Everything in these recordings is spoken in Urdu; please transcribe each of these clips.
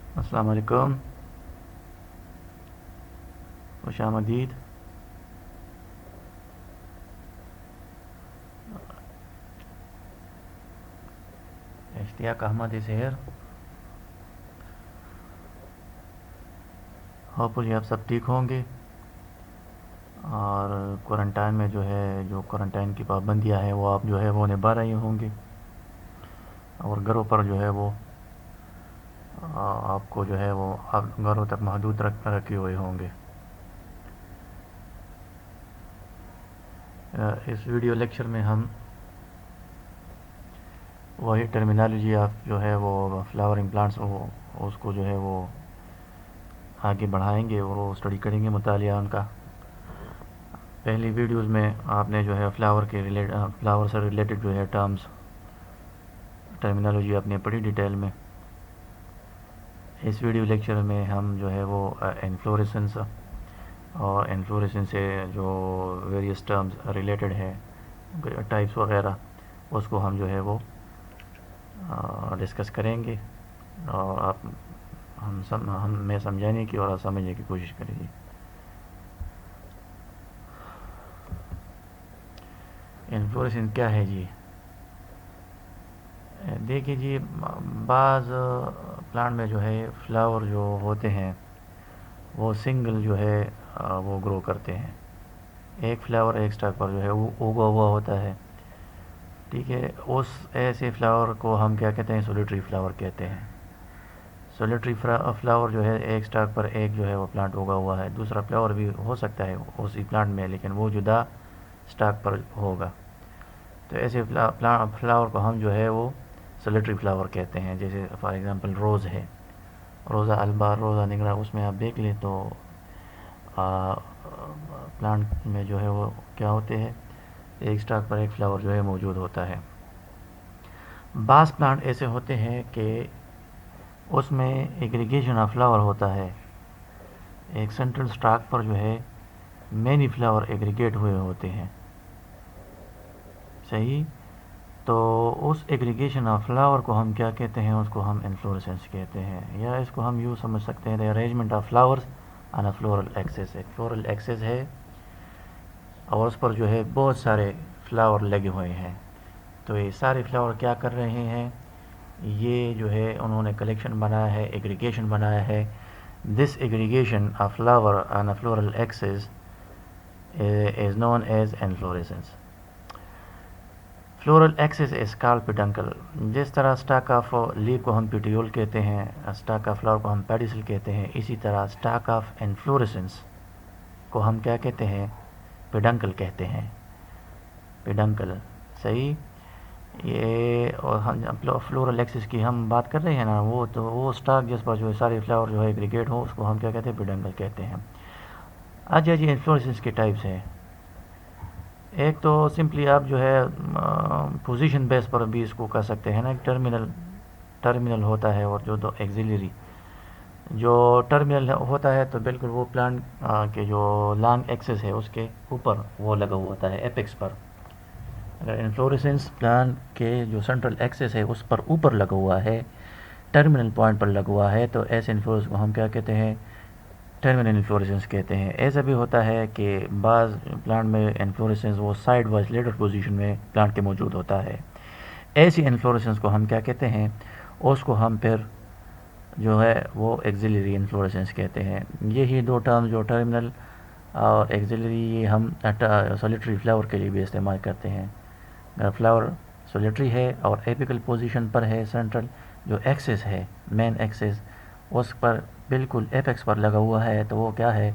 السلام علیکم، خوش آمدید۔ اشتیاق احمد از ہیئر۔ ہوپفلی آپ سب ٹھیک ہوں گے اور کوارنٹائن میں جو ہے جو کوارنٹائن کی پابندیاں ہیں وہ آپ جو ہے وہ نبھا رہے ہوں گے اور گھروں پر جو ہے وہ آپ کو جو ہے وہ آپ گھروں تک محدود رکھے ہوئے ہوں گے۔ اس ویڈیو لیکچر میں ہم وہی ٹرمینالوجی آف جو ہے وہ فلاورنگ پلانٹس اس کو جو ہے وہ آگے بڑھائیں گے اور وہ اسٹڈی کریں گے، مطالعہ ان کا۔ پہلی ویڈیوز میں آپ نے جو ہے فلاور سے ریلیٹڈ جو ہے ٹرمز ٹرمینالوجی آپ نے پڑھی ڈیٹیل میں۔ اس ویڈیو لیکچر میں ہم جو ہے وہ انفلوریسنس اور انفلوریسنس سے جو ویریس ٹرمز ریلیٹڈ ہے ٹائپس وغیرہ اس کو ہم جو ہے وہ ڈسکس کریں گے اور آپ میں سمجھانے کی اور آپ سمجھنے کی کوشش کریں گے۔ انفلوریسنس کیا ہے جی؟ دیکھیے جی، بعض پلانٹ میں جو ہے فلاور جو ہوتے ہیں وہ سنگل جو ہے وہ گرو کرتے ہیں، ایک فلاور ایک سٹاک پر جو ہے وہ اگا ہوا ہوتا ہے، ٹھیک ہے۔ اس ایسے فلاور کو ہم کیا کہتے ہیں؟ سولیٹری فلاور کہتے ہیں۔ سولیٹری فلاور جو ہے ایک سٹاک پر ایک جو ہے وہ پلانٹ اگا ہوا ہے، دوسرا فلاور بھی ہو سکتا ہے اسی پلانٹ میں لیکن وہ جدا سٹاک پر ہوگا، تو ایسے فلاور کو ہم جو ہے وہ سولیٹری فلاور کہتے ہیں۔ جیسے فار ایگزامپل روز ہے، روزہ البا، روزہ نگرا، اس میں آپ دیکھ لیں تو پلانٹ میں جو ہے وہ کیا ہوتے ہیں؟ ایک سٹاک پر ایک فلاور جو ہے موجود ہوتا ہے۔ بعض پلانٹ ایسے ہوتے ہیں کہ اس میں ایگریگیشن آف فلاور ہوتا ہے، ایک سینٹرل سٹاک پر جو ہے مینی فلاور ایگریگیٹ ہوئے ہوتے ہیں، صحیح۔ تو اس ایگریگیشن آف فلاور کو ہم کیا کہتے ہیں؟ اس کو ہم انفلوریسنس کہتے ہیں، یا اس کو ہم یوں سمجھ سکتے ہیں arrangement of flowers on a floral axis. ایک فلورل ایکسس ہے اور اس پر جو ہے بہت سارے فلاور لگے ہوئے ہیں، تو یہ سارے فلاور کیا کر رہے ہیں؟ یہ جو ہے انہوں نے کلیکشن بنایا ہے، ایگریگیشن بنایا ہے۔ This aggregation of flower on a floral axis is known as inflorescence. Floral axis is called peduncle. جس طرح اسٹاک آف لیف کو ہم پیٹیول کہتے ہیں، اسٹاک آف فلاور کو ہم پیڈیسل کہتے ہیں، اسی طرح اسٹاک آف انفلوریسنس کو ہم کیا کہتے ہیں؟ پیڈنکل کہتے ہیں، پیڈنکل، صحیح۔ یہ اور ہم فلورل ایکسس کی ہم بات کر رہے ہیں نا، وہ اسٹاک جس پر جو ہے سارے فلاور جو ہے ایگریگیٹ ہو اس کو ہم کیا کہتے ہیں؟ پیڈنکل کہتے ہیں۔ اچھا جی، انفلوریسنس کے ٹائپس ہیں۔ ایک تو سمپلی آپ جو ہے پوزیشن بیس پر بھی اس کو کر سکتے ہیں نا، ایک ٹرمینل ہوتا ہے اور جو دو ایگزیلری۔ جو ٹرمینل ہوتا ہے تو بالکل وہ پلانٹ کے جو لانگ ایکسس ہے اس کے اوپر وہ لگا ہوا ہوتا ہے، ایپیکس پر۔ اگر انفلوریسنس پلانٹ کے جو سینٹرل ایکسس ہے اس پر اوپر لگا ہوا ہے، ٹرمینل پوائنٹ پر لگا ہوا ہے، تو ایسے انفلوریسنس کو ہم کیا کہتے ہیں؟ ٹرمینل انفلوریسنس کہتے ہیں۔ ایسا بھی ہوتا ہے کہ بعض پلانٹ میں انفلوریسنس وہ سائڈ وائز لیٹر پوزیشن میں پلانٹ کے موجود ہوتا ہے، ایسی انفلوریسنس کو ہم کیا کہتے ہیں؟ اس کو ہم پھر جو ہے وہ ایگزیلری انفلوریسنس کہتے ہیں۔ یہی دو ٹرم جو ٹرمینل اور ایگزیلری، یہ ہم سولیٹری فلاور کے لیے بھی استعمال کرتے ہیں۔ اگر فلاور سولیٹری ہے اور ایپیکل پوزیشن پر ہے، سینٹرل جو ایکسس ہے مین ایکسس اس پر بالکل ایپیکس پر لگا ہوا ہے تو وہ کیا ہے؟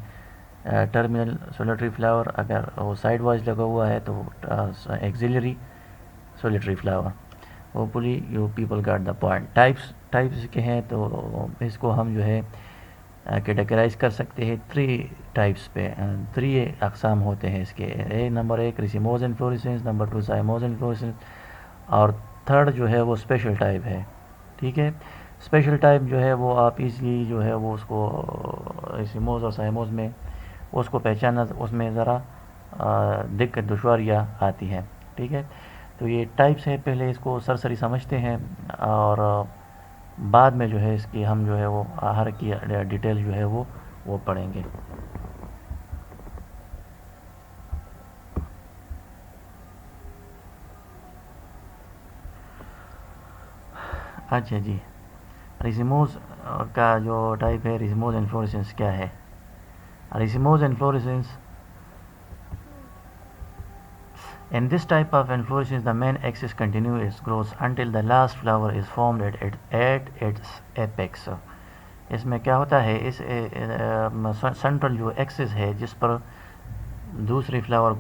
Terminal solitary flower. اگر وہ سائڈ وائز لگا ہوا ہے تو axillary solitary flower. Hopefully you people got the point. Types کے ہیں تو اس کو ہم جو ہے کیٹیگرائز کر سکتے ہیں 3 ٹائپس پہ، 3 اقسام ہوتے ہیں اس کے۔ نمبر 1 ریسیموز انفلوریسنس، نمبر 2 سائموز انفلوریسنس، اور تھرڈ جو ہے وہ اسپیشل ٹائپ ہے، ٹھیک ہے۔ اسپیشل ٹائپ جو ہے وہ آپ ایزلی جو ہے وہ اس کو ریسیموز اور سائموز میں اس کو پہچاننا اس میں ذرا دقت دشواریاں آتی ہیں، ٹھیک ہے۔ تو یہ ٹائپس ہے، پہلے اس کو سرسری سمجھتے ہیں اور بعد میں جو ہے اس کی ہم جو ہے وہ ہر کی ڈیٹیل جو ہے وہ پڑھیں گے. اچھا جی، ریزیموز کا جو ٹائپ ہے ریزیموز انفلوریسنس کیا ہے؟ ریزیموز inflorescence In this type of inflorescence, the main axis continues its growth until the last flower is formed at its apex. اس میں کیا ہوتا ہے، اس سینٹرل جو ایکسس ہے جس پر دوسری فلاور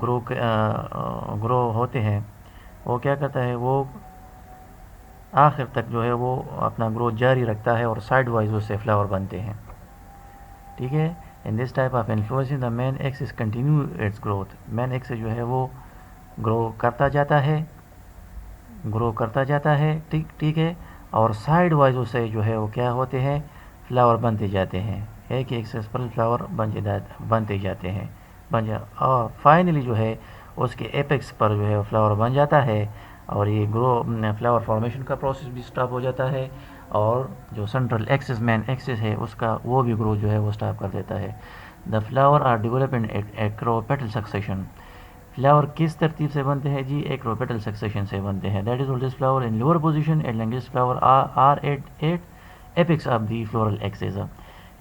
گرو ہوتے ہیں، وہ کیا کرتا ہے، وہ آخر تک جو ہے وہ اپنا گروتھ جاری رکھتا ہے اور سائڈ وائز اس سے فلاور بنتے ہیں. ٹھیک ہے. In this type of inflorescence the main axis continue its growth. Main axis جو ہے وہ گرو کرتا جاتا ہے. ٹھیک ہے. اور سائڈ وائز اس سے جو ہے وہ کیا ہوتے ہیں، فلاور بنتے جاتے ہیں. ایک ایکسس پر فلاور بنتے جاتے ہیں اور فائنلی جو ہے اس کے ایپیکس پر جو ہے فلاور بن جاتا ہے اور یہ فلاور فارمیشن کا پروسیس بھی سٹاپ ہو جاتا ہے اور جو سینٹرل ایکسس مین ایکسس ہے اس کا وہ بھی گروتھ جو ہے وہ سٹاپ کر دیتا ہے. The flower are develop in acropetal succession. Flower کس ترتیب سے بنتے ہیں جی؟ ایکروپیٹل سکسیشن سے بنتے ہیں. That is oldest flower in lower position and longest flower are at apex of the floral axis.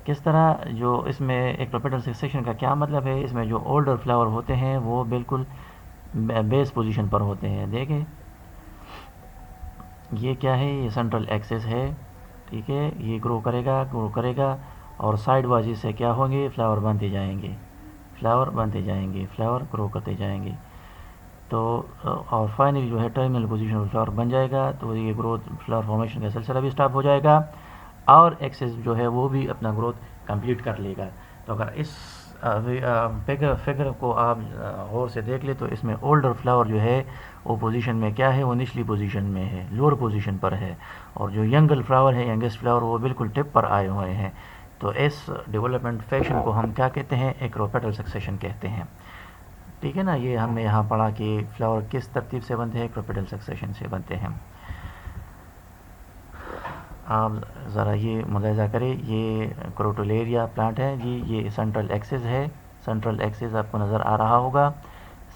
کس طرح جو اس میں ایکروپیٹل سکسیشن کا کیا مطلب ہے، اس میں جو اولڈر فلاور ہوتے ہیں وہ بالکل بیس پوزیشن پر ہوتے ہیں. دیکھیں یہ کیا ہے، یہ سینٹرل ایکسس ہے. ٹھیک ہے. یہ گرو کرے گا اور سائڈ وائز سے کیا ہوں گے، فلاور بنتے جائیں گے، فلاور گرو کرتے جائیں گے. تو اور فائنلی جو ہے ٹرمینل پوزیشن پر فلاور بن جائے گا تو یہ گروتھ فلاور فارمیشن کا سلسلہ بھی سٹاپ ہو جائے گا اور ایکسس جو ہے وہ بھی اپنا گروتھ کمپلیٹ کر لے گا. تو اگر اس فگر کو آپ غور سے دیکھ لیں تو اس میں اولڈر فلاور جو ہے وہ پوزیشن میں کیا ہے، وہ نچلی پوزیشن میں ہے، لوور پوزیشن پر ہے، اور جو ینگسٹ فلاور وہ بالکل ٹپ پر آئے ہوئے ہیں. تو اس ڈیولپمنٹ فیشن کو ہم کیا کہتے ہیں، ایکروپیٹل سکسیشن کہتے ہیں. ٹھیک ہے نا. یہ ہم نے یہاں پڑھا کہ فلاور کس ترتیب سے بنتے ہیں، ایکروپیٹل سکسیشن سے بنتے ہیں. آپ ذرا یہ ملاحظہ کریں، یہ کروٹولیریا پلانٹ ہے جی. یہ سینٹرل ایکسس ہے، سینٹرل ایکسس آپ کو نظر آ رہا ہوگا.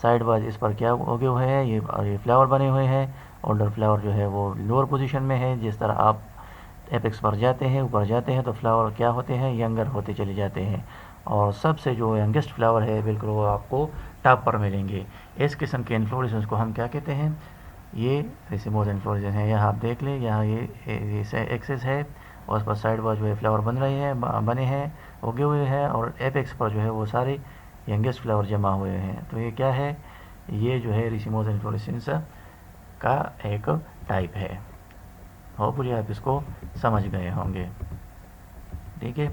سائڈ وائز اس پر کیا ہوگے ہوئے ہیں، یہ فلاور بنے ہوئے ہیں. اولڈر فلاور جو ہے وہ لوور پوزیشن میں ہے. جس طرح آپ ایپیکس پر جاتے ہیں، اوپر جاتے ہیں تو فلاور کیا ہوتے ہیں، ینگر ہوتے چلے جاتے ہیں اور سب سے جو ینگسٹ فلاور ہے بالکل وہ آپ کو ٹاپ پر ملیں گے. اس قسم کے انفلوریسنس کو ہم کیا کہتے ہیں، یہ ریسیموز انفلوریسنس ہیں. یہاں آپ دیکھ لیں، یہاں یہ ایکسس ہے اور اس پر سائڈ وائز جو ہے فلاور بنے ہیں، اگے ہوئے ہیں اور ایپیکس پر جو ہے وہ سارے ینگسٹ فلاور جمع ہوئے ہیں. تو یہ کیا ہے، یہ جو ہے ریسیموز انفلوریسنس کا ایک ٹائپ ہے. ہوپفلی آپ اس کو سمجھ گئے ہوں گے. ٹھیک ہے.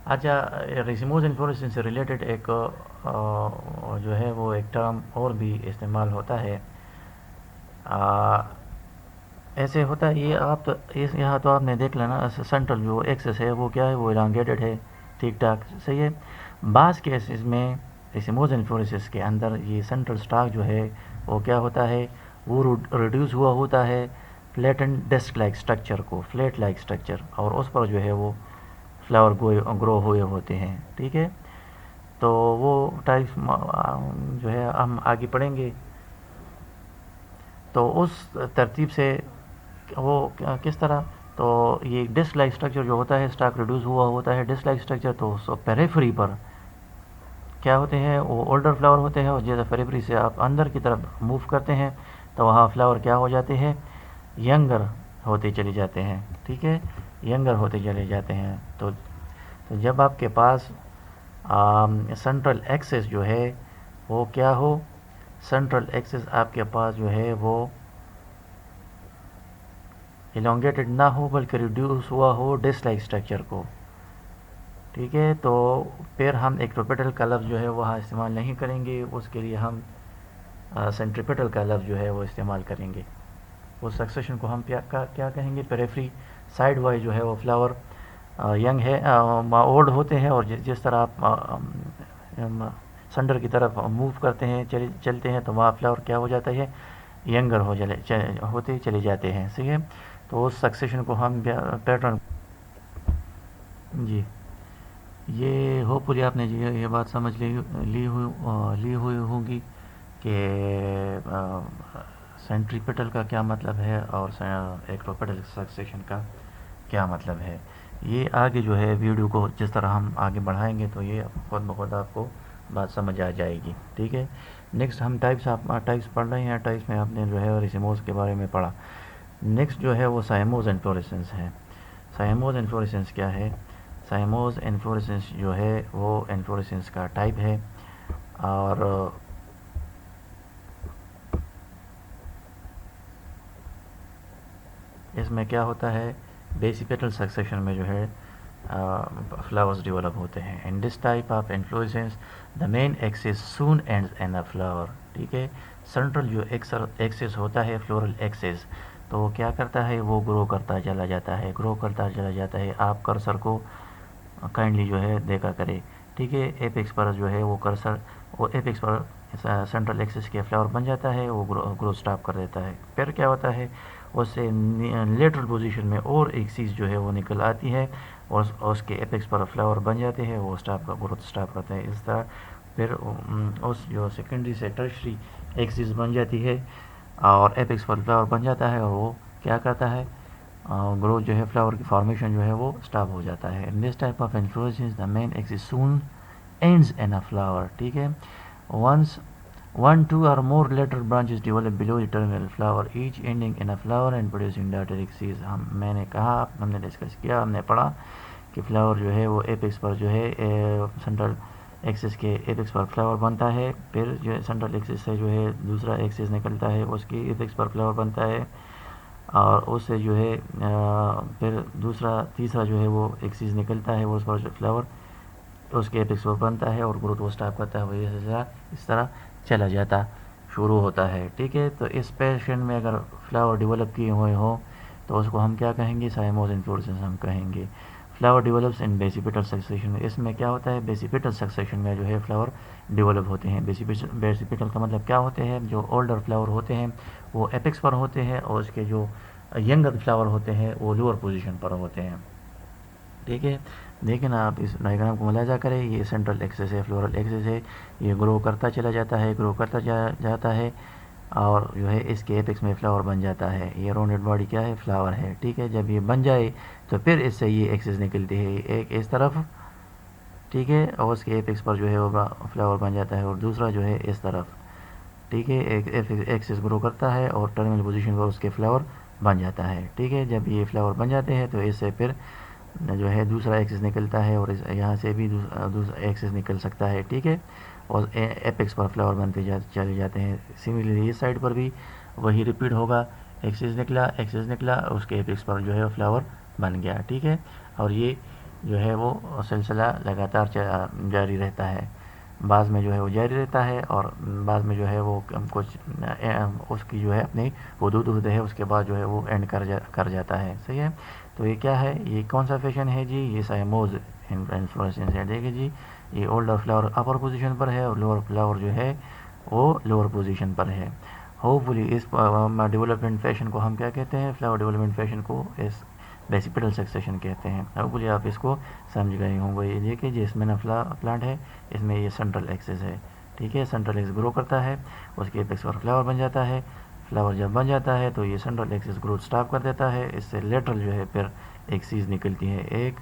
اچھا، ریسیموز انفلوریسنس سے ریلیٹڈ ایک جو ہے وہ ایک ٹرم اور بھی استعمال ہوتا ہے. ایسے ہوتا ہے یہ یہاں تو آپ نے دیکھ لینا سینٹرل جو ایکسس ہے وہ کیا ہے، وہ الانگیٹڈ ہے. ٹھیک ٹھاک صحیح ہے. بعض کیسز میں ریسیموز انفلوریسنس کے اندر یہ سینٹرل سٹاک جو ہے وہ کیا ہوتا ہے، وہ ریڈیوس ہوا ہوتا ہے فلیٹن ڈسک لائک سٹرکچر کو، فلیٹ لائک سٹرکچر، اور اس پر جو ہے وہ فلاور گرو ہوئے ہوتے ہیں. ٹھیک ہے. تو وہ ٹائپ جو ہے ہم آگے پڑھیں گے. تو اس ترتیب سے وہ کس طرح، تو یہ ڈسک لائک سٹرکچر جو ہوتا ہے، سٹاک ریڈیوس ہوا ہوتا ہے ڈسک لائک سٹرکچر. تو پیریفری پر کیا ہوتے ہیں، وہ اولڈر فلاور ہوتے ہیں اور جیسے پیریفری سے آپ اندر کی طرف موو کرتے ہیں تو وہاں فلاور کیا ہو جاتے ہیں، ینگر ہوتے چلے جاتے ہیں. ٹھیک ہے. ینگر ہوتے چلے جاتے ہیں. تو جب آپ کے پاس سینٹرل ایکسس جو ہے وہ کیا ہو، سینٹرل ایکسس آپ کے پاس جو ہے وہ elongated نہ ہو بلکہ ریڈیوس ہوا ہو ڈسک لائک سٹرکچر کو. ٹھیک ہے. تو پھر ہم ایکٹروپیٹل کا لفظ جو ہے وہاں استعمال نہیں کریں گے، اس کے لیے ہم سینٹریپیٹل کا لفظ جو ہے وہ استعمال کریں گے. اس سکسیشن کو ہم کیا کہیں گے، پیریفری. سائڈ وائز جو ہے وہ فلاور ینگ ہے، اولڈ ہوتے ہیں اور جس طرح آپ سینٹر کی طرف موو کرتے ہیں، چلتے ہیں تو وہاں فلاور کیا ہو جاتا ہے، ینگر ہوتے چلے جاتے ہیں. صحیح ہے. تو اس سکسیشن کو ہم پیٹرن جی یہ ہوپفلی آپ نے جی یہ بات سمجھ لی ہوئی ہوگی کہ سینٹریپیٹل کا کیا مطلب ہے اور ایکٹروپیٹل سکسیشن کا کیا مطلب ہے. یہ آگے جو ہے ویڈیو کو جس طرح ہم آگے بڑھائیں گے تو یہ خود بخود آپ کو بات سمجھ آ جائے گی. ٹھیک ہے. نیکسٹ ہم ٹائپس پڑھ رہے ہیں. ٹائپس میں آپ نے جو ہے ریسیموز کے بارے میں پڑھا. نیکسٹ جو ہے وہ سائموز انفلوریسنس ہے. سائموز انفلوریسنس کیا ہے؟ سائموز انفلوریسنس جو ہے وہ انفلوریسنس کا ٹائپ ہے اور اس میں کیا ہوتا ہے بیسیپیٹل سکسیشن میں جو ہے فلاورز ڈیولپ ہوتے ہیں. In this type of inflorescence the main axis soon ends in a flower. ٹھیک ہے. سینٹرل جو ایکسس ہوتا ہے فلورل ایکسس تو وہ کیا کرتا ہے وہ گرو کرتا چلا جاتا ہے. آپ کرسر کو کائنڈلی جو ہے دیکھا کرے. ٹھیک ہے. ایپیکس پر جو ہے وہ کرسر وہ ایپیکس پر سینٹرل ایکسس کے فلاور بن جاتا ہے. وہ گرو سٹاپ کر دیتا ہے. پھر کیا ہوتا ہے اس سے لیٹرل پوزیشن میں اور ایک چیز جو ہے وہ نکل آتی ہے اور اس کے ایپیکس پر فلاور بن جاتے ہیں. وہ گروتھ سٹاپ کرتے ہیں. اس طرح پھر اس جو سیکنڈری سے ٹرشری ایکسس بن جاتی ہے اور ایپیکس پر فلاور بن جاتا ہے اور وہ کیا کرتا ہے گروتھ جو ہے فلاور کی فارمیشن جو ہے وہ سٹاپ ہو جاتا ہے. In this type of inflorescence the main axis soon ends in a flower. ٹھیک ہے. One, two or more lateral branches develop below the terminal flower, each ending in a flower and producing dactylic seeds. میں نے کہا ہم نے ڈسکس کیا ہم نے پڑھا کہ فلاور جو ہے وہ ایپیکس پر جو ہے سینٹرل ایکسس کے ایپیکس پر فلاور بنتا ہے. پھر جو ہے سینٹرل ایکسس سے جو ہے دوسرا ایکسس نکلتا ہے اس کی ایپیکس پر فلاور بنتا ہے اور اس سے جو ہے پھر تیسرا جو ہے وہ ایکسس نکلتا ہے وہ اس پر جو فلاور اس کے ایپیکس پر بنتا ہے اور گروتھ وہ سٹاپ کرتا ہے. وہ اس طرح چلا جاتا شروع ہوتا ہے. ٹھیک ہے. تو اس پیشن میں اگر فلاور ڈیولپ کیے ہوئے ہوں تو اس کو ہم کیا کہیں گے سائموز انفلوریسنس ہم کہیں گے. فلاور ڈیولپس ان بیسیپیٹل سکسیشن. اس میں کیا ہوتا ہے بیسیپیٹل سکسیشن میں جو ہے فلاور ڈیولپ ہوتے ہیں. بیسیپیٹل کا مطلب کیا ہوتے ہیں جو اولڈر فلاور ہوتے ہیں وہ ایپیکس پر ہوتے ہیں اور اس کے جو ینگر فلاور ہوتے ہیں وہ لوور پوزیشن پر ہوتے ہیں. ٹھیک ہے. دیکھیں آپ اس ڈائیگرام کو ملاحظہ کریں. یہ سینٹرل ایکسس ہے فلورل ایکسس ہے. یہ گرو کرتا چلا جاتا ہے اور جو ہے اس کے ایپیکس میں فلاور بن جاتا ہے. یہ راؤنڈڈ باڈی کیا ہے فلاور ہے. ٹھیک ہے. جب یہ بن جائے تو پھر اس سے یہ ایکسس نکلتی ہے ایک اس طرف. ٹھیک ہے. اور اس کے ایپیکس پر جو ہے وہ فلاور بن جاتا ہے اور دوسرا جو ہے اس طرف. ٹھیک ہے. ایک ایکسس گرو کرتا ہے اور ٹرمینل پوزیشن پر اس کے فلاور بن جاتا ہے. ٹھیک ہے. جب یہ فلاور بن جاتے ہیں تو اس سے پھر جو ہے دوسرا ایکسس نکلتا ہے اور یہاں سے بھی دوسرا ایکسس نکل سکتا ہے. ٹھیک ہے. اور ایپیکس پر فلاور بنتے چلے جاتے ہیں. سملرلی اس سائڈ پر بھی وہی ریپیٹ ہوگا. ایکسس نکلا اس کے ایپیکس پر جو ہے فلاور بن گیا. ٹھیک ہے. اور یہ جو ہے وہ سلسلہ لگاتار جاری رہتا ہے. بعض میں جو ہے وہ جاری رہتا ہے اور بعض میں جو ہے وہ کچھ اس کی جو ہے اپنی حدود ہوتے ہیں اس کے بعد جو ہے وہ اینڈ کر جاتا ہے. صحیح ہے. تو یہ کیا ہے یہ کون سا فیشن ہے جی یہ سائموز انفلوریسنس ہے. دیکھیں جی یہ اولڈر فلاور اپر پوزیشن پر ہے اور لوور فلاور جو ہے وہ لوور پوزیشن پر ہے. ہوپفلی اس ڈیولپمنٹ فیشن کو ہم کیا کہتے ہیں فلاور ڈیولپمنٹ فیشن کو اس بیسیپیٹل سکسیشن کہتے ہیں. ہوپفلی آپ اس کو سمجھ گئے ہوں گے. یہ دیکھیں جی اس میں نا پلانٹ ہے اس میں یہ سینٹرل ایکسس ہے. ٹھیک ہے. سینٹرل ایکسس گرو کرتا ہے اس کے ایپیکس پر فلاور بن جاتا ہے. فلاور جب بن جاتا ہے تو یہ سینٹرل ایکسس گروتھ سٹاپ کر دیتا ہے. اس سے لیٹرل جو ہے پھر ایک چیز نکلتی ہے ایک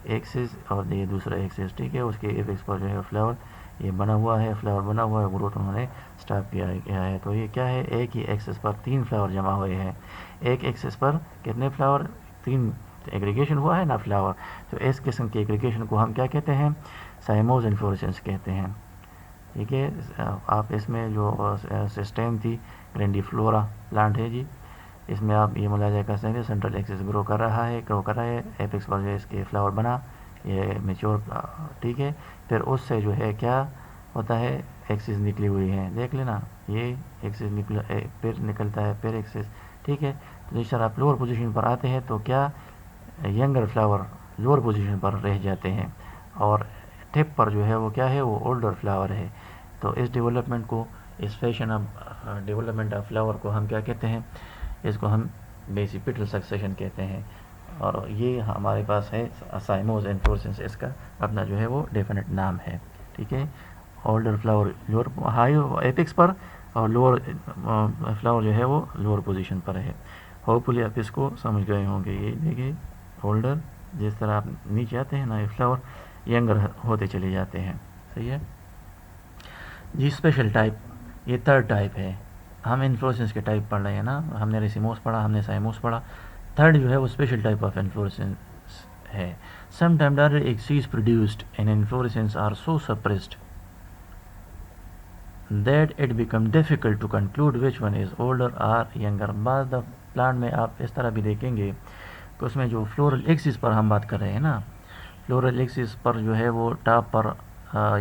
ایکسس اور یہ دوسرا ایکسس. ٹھیک ہے. اس کے ایپیکس پر جو ہے فلاور یہ بنا ہوا ہے گروتھ انہوں نے سٹاپ کیا ہے. تو یہ کیا ہے ایک ہی ایکسس پر 3 فلاور جمع ہوئے ہیں. ایک ایکسس پر کتنے فلاور 3 ایگریگیشن ہوا ہے نا فلاور. تو اس قسم کی ایگریگیشن کو ہم کیا کہتے ہیں سائموز انفلوریسنس کہتے ہیں. ٹھیک ہے. آپ اس میں جو سسٹم تھی گرینڈیفلورا پلانٹ ہے جی اس میں آپ یہ ملاحظہ کر سکتے ہیں سینٹرل ایکسس گرو کر رہا ہے ایپیکس پر جو اس کے فلاور بنا یہ میچور. ٹھیک ہے. پھر اس سے جو ہے کیا ہوتا ہے ایکسس نکلی ہوئی ہے. دیکھ لینا یہ ایکسس پھر نکلتا ہے پھر ایکسس. ٹھیک ہے. تو اس طرح آپ لوور پوزیشن پر آتے ہیں تو کیا ینگر فلاور لوور پوزیشن پر رہ جاتے ہیں اور ٹپ پر جو ہے وہ کیا ہے وہ اولڈر فلاور ہے. تو اس ڈیولپمنٹ کو اس fashion of development of flower کو ہم کیا کہتے ہیں اس کو ہم بیسیپیٹل سکسیشن کہتے ہیں. اور یہ ہمارے پاس ہے سائموز انفلوریسنس، اس کا اپنا جو ہے وہ ڈیفینٹ نام ہے. ٹھیک ہے، older flower lower high apex پر اور لوور فلاور جو ہے وہ لوور پوزیشن پر ہے. ہوپفلی آپ اس کو سمجھ گئے ہوں گے. یہ دیکھیے اولڈر، جس طرح آپ نیچے آتے ہیں نا یہ فلاور ینگر ہوتے چلے جاتے ہیں. صحیح ہے جی. اسپیشل ٹائپ، یہ تھرڈ ٹائپ ہے. ہم انفلوریسنس کے ٹائپ پڑھ رہے ہیں نا، ہم نے ریسیموس پڑھا، ہم نے سائموس پڑھا. تھرڈ جو ہے وہ اسپیشل ٹائپ آف انفلوریسنس ہے. Some time direct axes produced in inflorescence are so suppressed that it become difficult to conclude which one is older or younger. بعض پلانٹ میں آپ اس طرح بھی دیکھیں گے کہ اس میں جو فلورل ایکسس پر ہم بات کر رہے ہیں نا، فلورل ایکسس پر جو ہے وہ ٹاپ پر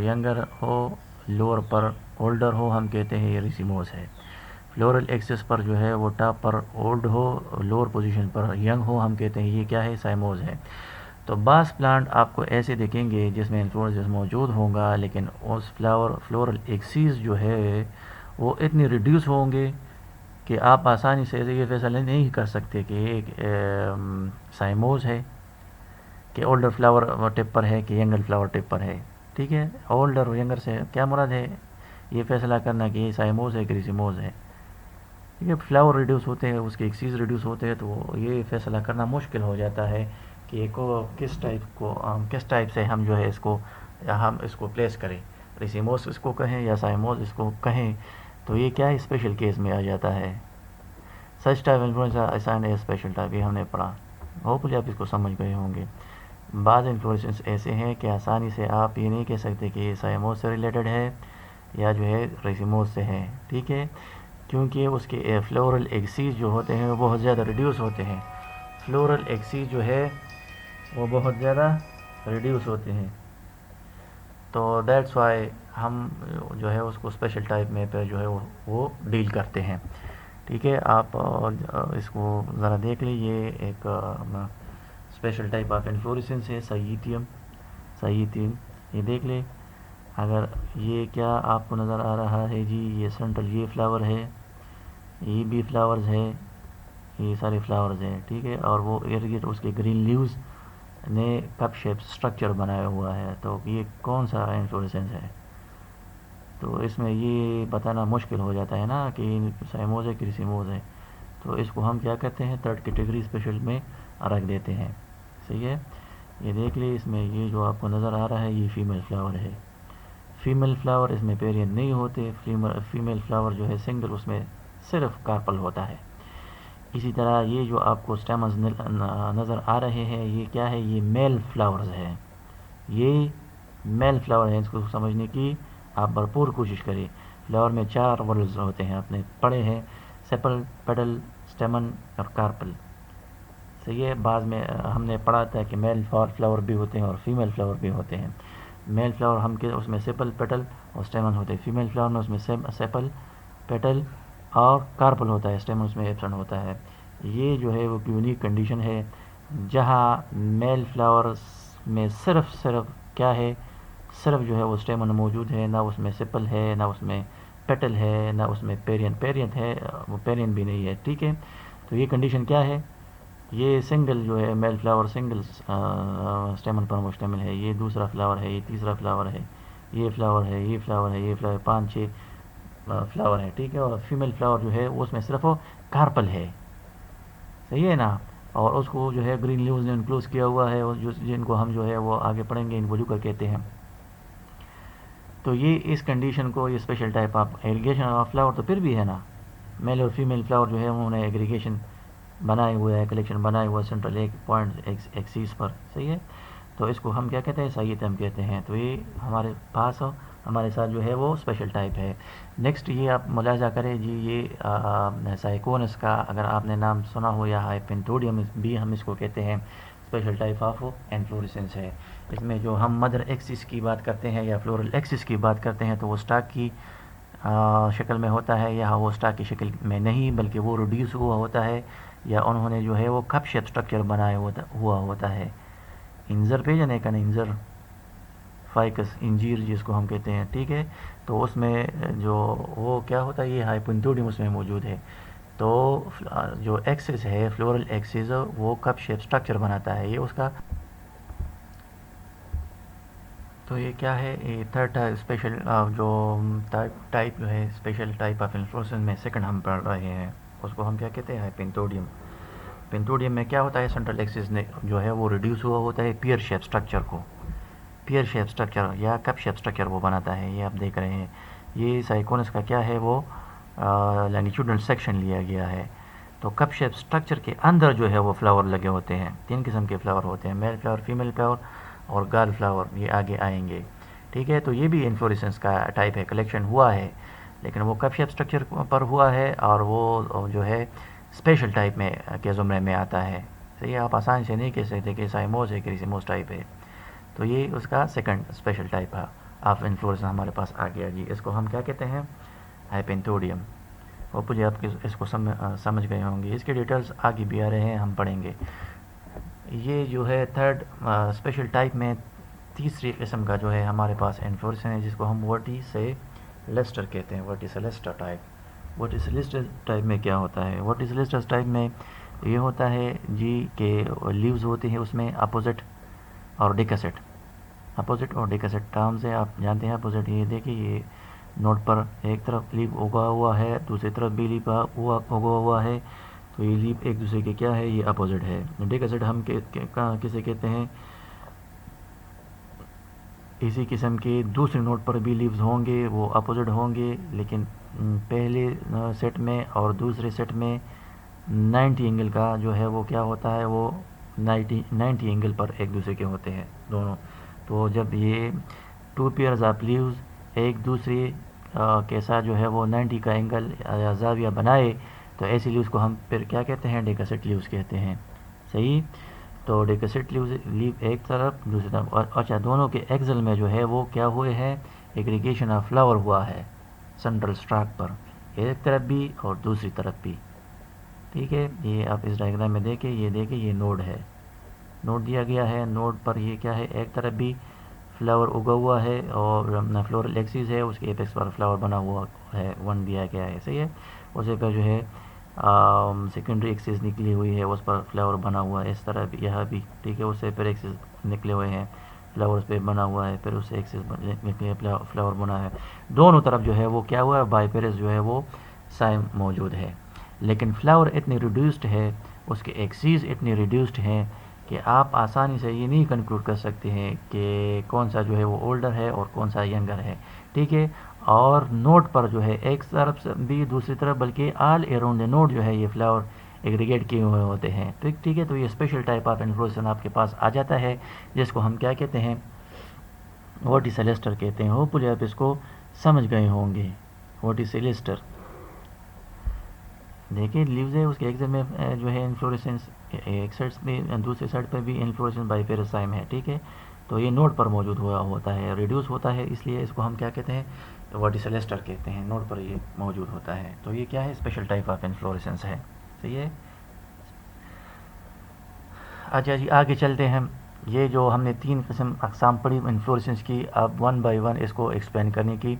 ینگر ہو، لوور پر اولڈر ہو، ہم کہتے ہیں یہ ریسیموس ہے. فلورل ایکسس پر جو ہے وہ ٹاپ پر اولڈ ہو، لوور پوزیشن پر ینگ ہو، ہم کہتے ہیں یہ کیا ہے، سائموز ہے. تو بعض پلانٹ آپ کو ایسے دیکھیں گے جس میں انفلوریسنس موجود ہوگا، لیکن اس فلورل ایکسیز جو ہے وہ اتنی ریڈیوس ہوں گے کہ آپ آسانی سے یہ فیصلہ نہیں کر سکتے کہ ایک سائموز ہے، کہ اولڈر فلاور ٹپ پر ہے کہ ینگر فلاور ٹپ پر ہے. ٹھیک ہے، اولڈر اور ینگر سے کیا مراد ہے، یہ فیصلہ کرنا کہ یہ سائموز ہے کہ ریسیموز ہے. ٹھیک ہے، فلاور ریڈیوس ہوتے ہیں، اس کے ایکسیز ریڈیوس ہوتے ہیں، تو یہ فیصلہ کرنا مشکل ہو جاتا ہے کہ کس ٹائپ سے ہم جو ہے ہم اس کو پلیس کریں، ریسیموس اس کو کہیں یا سائموز اس کو کہیں. تو یہ کیا ہے، اسپیشل کیس میں آ جاتا ہے. Such type influence assigned a special type, یہ ہم نے پڑھا. ہوپفلی آپ اس کو سمجھ گئے ہوں گے. بعض انفلوئنس ایسے ہیں کہ آسانی سے آپ یہ نہیں کہہ سکتے کہ یہ سائموز سے ریلیٹڈ ہے یا جو ہے ریسیموز سے ہے. ٹھیک ہے، کیونکہ اس کے فلورل ایکسیز جو ہوتے ہیں وہ بہت زیادہ ریڈیوس ہوتے ہیں. فلورل ایکسیز جو ہے وہ بہت زیادہ ریڈیوس ہوتے ہیں. تو دیٹس وائی ہم جو ہے اس کو اسپیشل ٹائپ میں پہ جو ہے وہ ڈیل کرتے ہیں. ٹھیک ہے، آپ اس کو ذرا دیکھ لیجیے. ایک اسپیشل ٹائپ آف انفلوریسنس ہے سائیتیم. یہ دیکھ لیں، اگر یہ کیا آپ کو نظر آ رہا ہے جی، یہ سینٹرل یہ فلاور ہے، یہ بھی فلاورز ہے، یہ سارے فلاورز ہیں. ٹھیک ہے، اور وہ ارگیٹ اس کے گرین لیوز نے کپ شیپ سٹرکچر بنایا ہوا ہے. تو یہ کون سا انفلوریسنس ہے؟ تو اس میں یہ بتانا مشکل ہو جاتا ہے نا کہ سائموز ہے کہ ریسیموز ہے. تو اس کو ہم کیا کرتے ہیں، تھرڈ کیٹیگری اسپیشل میں رکھ دیتے ہیں. صحیح ہے، یہ دیکھ لیں. اس میں یہ جو آپ کو نظر آ رہا ہے یہ فیمیل فلاور ہے. فیمیل فلاور اس میں پیرینٹ نہیں ہوتے. فیمیل فلاور جو ہے سنگل، اس میں صرف کارپل ہوتا ہے. اسی طرح یہ جو آپ کو سٹیمز نظر آ رہے ہیں یہ کیا ہے، یہ میل فلاورز ہے. یہ میل فلاور ہے، اس کو سمجھنے کی آپ بھرپور کوشش کریں. فلاور میں 4 ورڈز ہوتے ہیں، آپ نے پڑھے ہیں، سیپل، پیڈل، سٹیمن اور کارپل. صحیح ہے، بعض میں ہم نے پڑھا تھا کہ میل فلاور بھی ہوتے ہیں اور فیمیل فلاور بھی ہوتے ہیں. میل فلاور اس میں سیپل، پیٹل اور سٹیمن ہوتے ہیں. فیمیل فلاور میں اس میں سیپل، پیٹل اور کارپل ہوتا ہے، سٹیمن اس میں ایبسنٹ ہوتا ہے. یہ جو ہے وہ یونیک کنڈیشن ہے جہاں میل فلاورز میں صرف کیا ہے، صرف جو ہے وہ سٹیمن موجود ہے، نہ اس میں سیپل ہے، نہ اس میں پیٹل ہے، نہ اس میں پیرین ہے، وہ پیرین بھی نہیں ہے. ٹھیک ہے، تو یہ کنڈیشن کیا ہے، یہ سنگل جو ہے میل فلاور سنگل سٹیمن پر مشتمل ہے. یہ دوسرا فلاور ہے، یہ تیسرا فلاور ہے، یہ فلاور ہے، یہ فلاور ہے، یہ فلاور 5-6 فلاور ہے. ٹھیک ہے، اور فیمیل فلاور جو ہے اس میں صرف کارپل ہے. صحیح ہے نا، اور اس کو جو ہے گرین لیوز نے انکلوز کیا ہوا ہے، اور جن کو ہم جو ہے وہ آگے پڑھیں گے انولیوکر کہتے ہیں. تو یہ اس کنڈیشن کو یہ special type of aggregation of flower تو پھر بھی ہے نا، میل اور فیمیل فلاور جو ہے انہوں نے ایگریگیشن بنائے ہوئے ہے، کلیکشن بنائے ہوا ہے سینٹرل ایک پوائنٹ ایکسیس پر. صحیح ہے، تو اس کو ہم کیا کہتے ہیں، سائیتم کہتے ہیں. تو یہ ہمارے پاس ہمارے ساتھ جو ہے وہ اسپیشل ٹائپ ہے. نیکسٹ یہ آپ ملاحظہ کریں جی، یہ سائیکونس کا اگر آپ نے نام سنا ہو، یا ہائپنٹوڈیم بھی ہم اس کو کہتے ہیں، اسپیشل ٹائپ آف انفلوریسنس ہے. اس میں جو ہم مدر ایکسس کی بات کرتے ہیں یا فلورل ایکسس کی بات کرتے ہیں تو وہ اسٹاک کی شکل میں ہوتا ہے، یا وہ اسٹاک کی شکل میں نہیں بلکہ وہ ریڈیوس ہوا ہوتا ہے، یا انہوں نے جو ہے وہ کپ شیپ سٹرکچر بنایا ہوا ہوتا ہے. انجر پہ جانے کا انجر فائکس انجیر جس کو ہم کہتے ہیں. ٹھیک ہے، تو اس میں جو وہ کیا ہوتا ہے، یہ ہائپنتوڈیم اس میں موجود ہے. تو جو ایکسس ہے فلورل ایکسس وہ کپ شیپ سٹرکچر بناتا ہے، یہ اس کا. تو یہ کیا ہے، یہ تھرڈ اسپیشل جو ٹائپ جو ہے اسپیشل ٹائپ آف انفلوریسنس میں سیکنڈ ہم پڑھ رہے ہیں، اس کو ہم کیا کہتے ہیں، پینتوڈیم. پینتوڈیم میں کیا ہوتا ہے، سینٹرل ایکسس نے جو ہے وہ ریڈیوس ہوا ہوتا ہے پیئر شیپ سٹرکچر کو، پیئر شیپ سٹرکچر یا کپ شیپ سٹرکچر وہ بناتا ہے. یہ آپ دیکھ رہے ہیں، یہ سائیکونس کا کیا ہے، وہ لانگیٹیوڈنل سیکشن لیا گیا ہے. تو کپ شیپ سٹرکچر کے اندر جو ہے وہ فلاور لگے ہوتے ہیں، 3 قسم کے فلاور ہوتے ہیں، میل فلاور، فیمیل فلاور اور گال فلاور، یہ آگے آئیں گے. ٹھیک ہے، تو یہ بھی انفلوریسنس کا ٹائپ ہے، کلیکشن ہوا ہے لیکن وہ کپ شیپ سٹرکچر پر ہوا ہے اور وہ جو ہے اسپیشل ٹائپ میں کے زمرے میں آتا ہے. صحیح ہے، آپ آسانی سے نہیں کہہ سکتے کہ سائموس ہے کہ ریسیموس ٹائپ ہے. تو یہ اس کا سیکنڈ اسپیشل ٹائپ ہے آف انفلوریسنس ہمارے پاس آ گیا جی. اس کو ہم کیا کہتے ہیں، ہائپینتھوڈیم. اور مجھے آپ اس کو سمجھ گئے ہوں گے، اس کے ڈیٹیلز آگے بھی آ رہے ہیں، ہم پڑھیں گے. یہ جو ہے تھرڈ اسپیشل ٹائپ میں تیسری قسم کا جو ہے ہمارے پاس انفلوریسن ہے، جس کو ہم ورٹیسیلیسٹر کہتے ہیں، ورٹیسیلیسٹر ٹائپ. ورٹیسیلیسٹر ٹائپ میں کیا ہوتا ہے، ورٹیسیلیسٹر ٹائپ میں یہ ہوتا ہے جی کہ لیوز ہوتے ہیں اس میں اپوزٹ اور ڈیکاسٹ. اپوزٹ اور ڈیکاسٹ ٹرمز ہے، آپ جانتے ہیں. اپوزٹ یہ دیکھیں، یہ نوٹ پر ایک طرف لیپ اگا ہوا ہے، دوسری طرف بھی لیپ اگا ہوا ہے، تو یہ لیپ ایک دوسرے کے کیا ہے، یہ اپوزٹ ہے. ڈیکاسٹ ہم کسے کہتے ہیں، اسی قسم کے دوسرے نوٹ پر بھی لیوز ہوں گے، وہ اپوزٹ ہوں گے، لیکن پہلے سیٹ میں اور دوسرے سیٹ میں 90 اینگل کا جو ہے وہ کیا ہوتا ہے، وہ 90 اینگل پر ایک دوسرے کے ہوتے ہیں دونوں. تو جب یہ 2 پیئرز آف لیوز ایک دوسرے کے ساتھ جو ہے وہ 90 کا اینگل یا زاویہ بنائے، تو ایسی لیوز کو ہم پھر کیا کہتے ہیں، ڈیکاسٹ لیوز کہتے ہیں. صحیح. تو ڈیکاسٹ لیو ایک طرف دوسری طرف، اور اچھا دونوں کے ایکزل میں جو ہے وہ کیا ہوئے ہیں، ایگریگیشن آف فلاور ہوا ہے سینٹرل اسٹاک پر، ایک طرف بھی اور دوسری طرف بھی. ٹھیک ہے، یہ آپ اس ڈائیگرام میں دیکھیں، یہ نوڈ ہے، نوڈ دیا گیا ہے. نوڈ پر یہ کیا ہے، ایک طرف بھی فلاور اگا ہوا ہے اور فلورل ایکسس ہے، اس کے ایپیکس پر فلاور بنا ہوا ہے، 1 دیا گیا ہے. صحیح ہے. اسے پہ جو ہے سیکنڈری ایکسس نکلی ہوئی ہے، اس پر فلاور بنا ہوا ہے. اس طرح بھی یہاں بھی ٹھیک ہے، اس سے پھر ایکسس نکلے ہوئے ہیں، فلاور اس پہ بنا ہوا ہے، پھر اس سے ایکسس نکلے فلاور بنا ہے. دونوں طرف جو ہے وہ کیا ہوا ہے، بائی پیرس جو ہے وہ سائم موجود ہے. لیکن فلاور اتنی ریڈیوسڈ ہے، اس کے ایکسیز اتنی ریڈیوسڈ ہیں کہ آپ آسانی سے یہ نہیں کنکلوڈ کر سکتے ہیں کہ کون سا جو ہے وہ اولڈر ہے اور کون سا ینگر ہے. ٹھیک ہے. اور نوٹ پر جو ہے ایک طرف سے بھی دوسری طرف بلکہ آل اراؤنڈ دا نوٹ جو ہے یہ فلاور ایگریگیٹ کیے ہوئے ہوتے ہیں. ٹھیک ہے. تو یہ اسپیشل ٹائپ آف انفلوریسن آپ کے پاس آ جاتا ہے، جس کو ہم کیا کہتے ہیں، ورٹیسیلیسٹر کہتے ہیں. ہوپ آپ اس کو سمجھ گئے ہوں گے. ورٹیسیلیسٹر دیکھیں لیوز ہے، اس کے ایگزل میں جو ہے انفلوریسنس ایک سائڈ میں، دوسرے سائڈ پر بھی انفلوریسنس بائی پیرسائم ہے. ٹھیک ہے. تو یہ نوڈ پر موجود ہوا ہوتا ہے، ریڈیوس ہوتا ہے، اس لیے اس کو ہم کیا کہتے ہیں، ورٹیسیلیسٹر کہتے ہیں. نوڈ پر یہ موجود ہوتا ہے. تو یہ کیا ہے، اسپیشل ٹائپ آف انفلوریسنس ہے. صحیح ہے. اچھا جی آگے چلتے ہیں. یہ جو ہم نے 3 قسم اقسام پڑھی انفلوریسنس کی، اب 1 بائی 1 اس کو ایکسپلین کرنے کی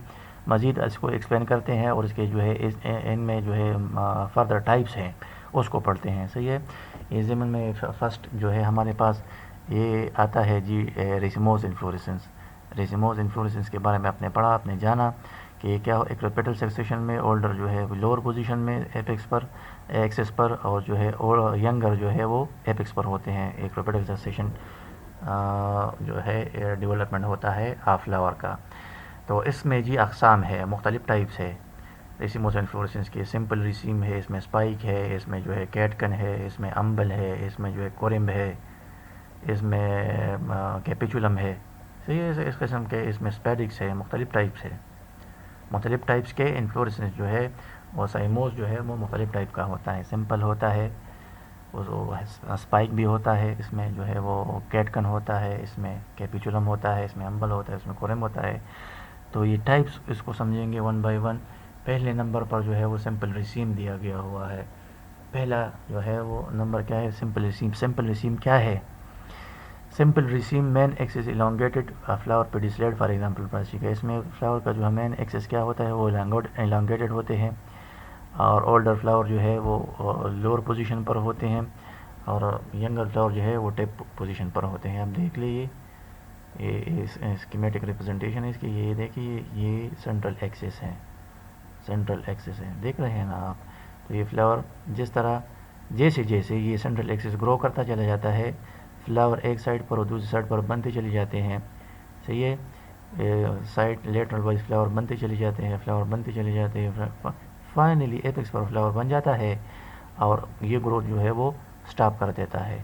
مزید اس کو ایکسپلین کرتے ہیں، اور اس کے جو ہے ان میں جو ہے فردر ٹائپس ہیں اس کو پڑھتے ہیں. صحیح ہے. یہ ضمن میں فرسٹ جو ہے ہمارے پاس یہ آتا ہے جی ریسیموس انفلوریسنس. ریسیموس انفلوریسنس کے بارے میں آپ نے پڑھا، آپ نے جانا کہ یہ کیا ایک ریپیٹل سیکسیشن میں اولڈر جو ہے لوور پوزیشن میں ایپیکس پر ایکسس پر، اور جو ہے ینگر جو ہے وہ ایپیکس پر ہوتے ہیں. ایک ریپیٹل سیکسیشن جو ہے ڈیولپمنٹ ہوتا ہے آف فلاور کا. تو اس میں جی اقسام ہے، مختلف ٹائپس ہے ریسیموس انفلوریسنس کے. سمپل ریسیم ہے، اس میں اسپائک ہے، اس میں جو ہے کیٹکن ہے، اس میں امبل ہے، اس میں جو ہے کورمب ہے، اس میں کیپیچولم ہے. صحیح ہے. اس قسم کے اس میں اسپیڈکس ہے، مختلف ٹائپس ہے. مختلف ٹائپس کے انفلوریسنس جو ہے وہ سائموس جو ہے وہ مختلف ٹائپ کا ہوتا ہے. سمپل ہوتا ہے، اسپائک بھی ہوتا ہے، اس میں جو ہے وہ کیٹکن ہوتا ہے، اس میں کیپیچولم ہوتا ہے، اس میں امبل ہوتا ہے، اس میں کورم ہوتا ہے. تو یہ ٹائپس اس کو سمجھیں گے 1 بائی 1. پہلے نمبر پر جو ہے وہ سمپل ریسیم دیا گیا ہوا ہے. پہلا جو ہے وہ نمبر کیا ہے، سمپل ریسیم. سمپل ریسیم کیا ہے، simple raceme main axis elongated flower pedicellate for example plastic ہے. اس میں فلاور کا جو ہے مین ایکسس کیا ہوتا ہے وہ elongated ہوتے ہیں، اور اولڈر فلاور جو ہے وہ لوور پوزیشن پر ہوتے ہیں اور ینگر فلاور جو ہے وہ ٹیپ پوزیشن پر ہوتے ہیں. اب دیکھ لیجیے یہ اسکیمیٹک ریپرزنٹیشن ہے اس کی. یہ دیکھیے یہ سینٹرل ایکسس ہے, سینٹرل ایکسس ہے, دیکھ رہے ہیں نا آپ. تو یہ فلاور جس طرح جیسے جیسے یہ سینٹرل ایکسس گرو کرتا چلا جاتا ہے, فلاور ایک سائڈ پر اور دوسری سائڈ پر بنتے چلے جاتے ہیں. صحیح ہے, سائڈ لیٹرل وائز فلاور بنتے چلے جاتے ہیں, فلاور بنتے چلے جاتے ہیں, فائنلی ایپیکس پر فلاور بن جاتا ہے اور یہ گروتھ جو ہے وہ سٹاپ کر دیتا ہے.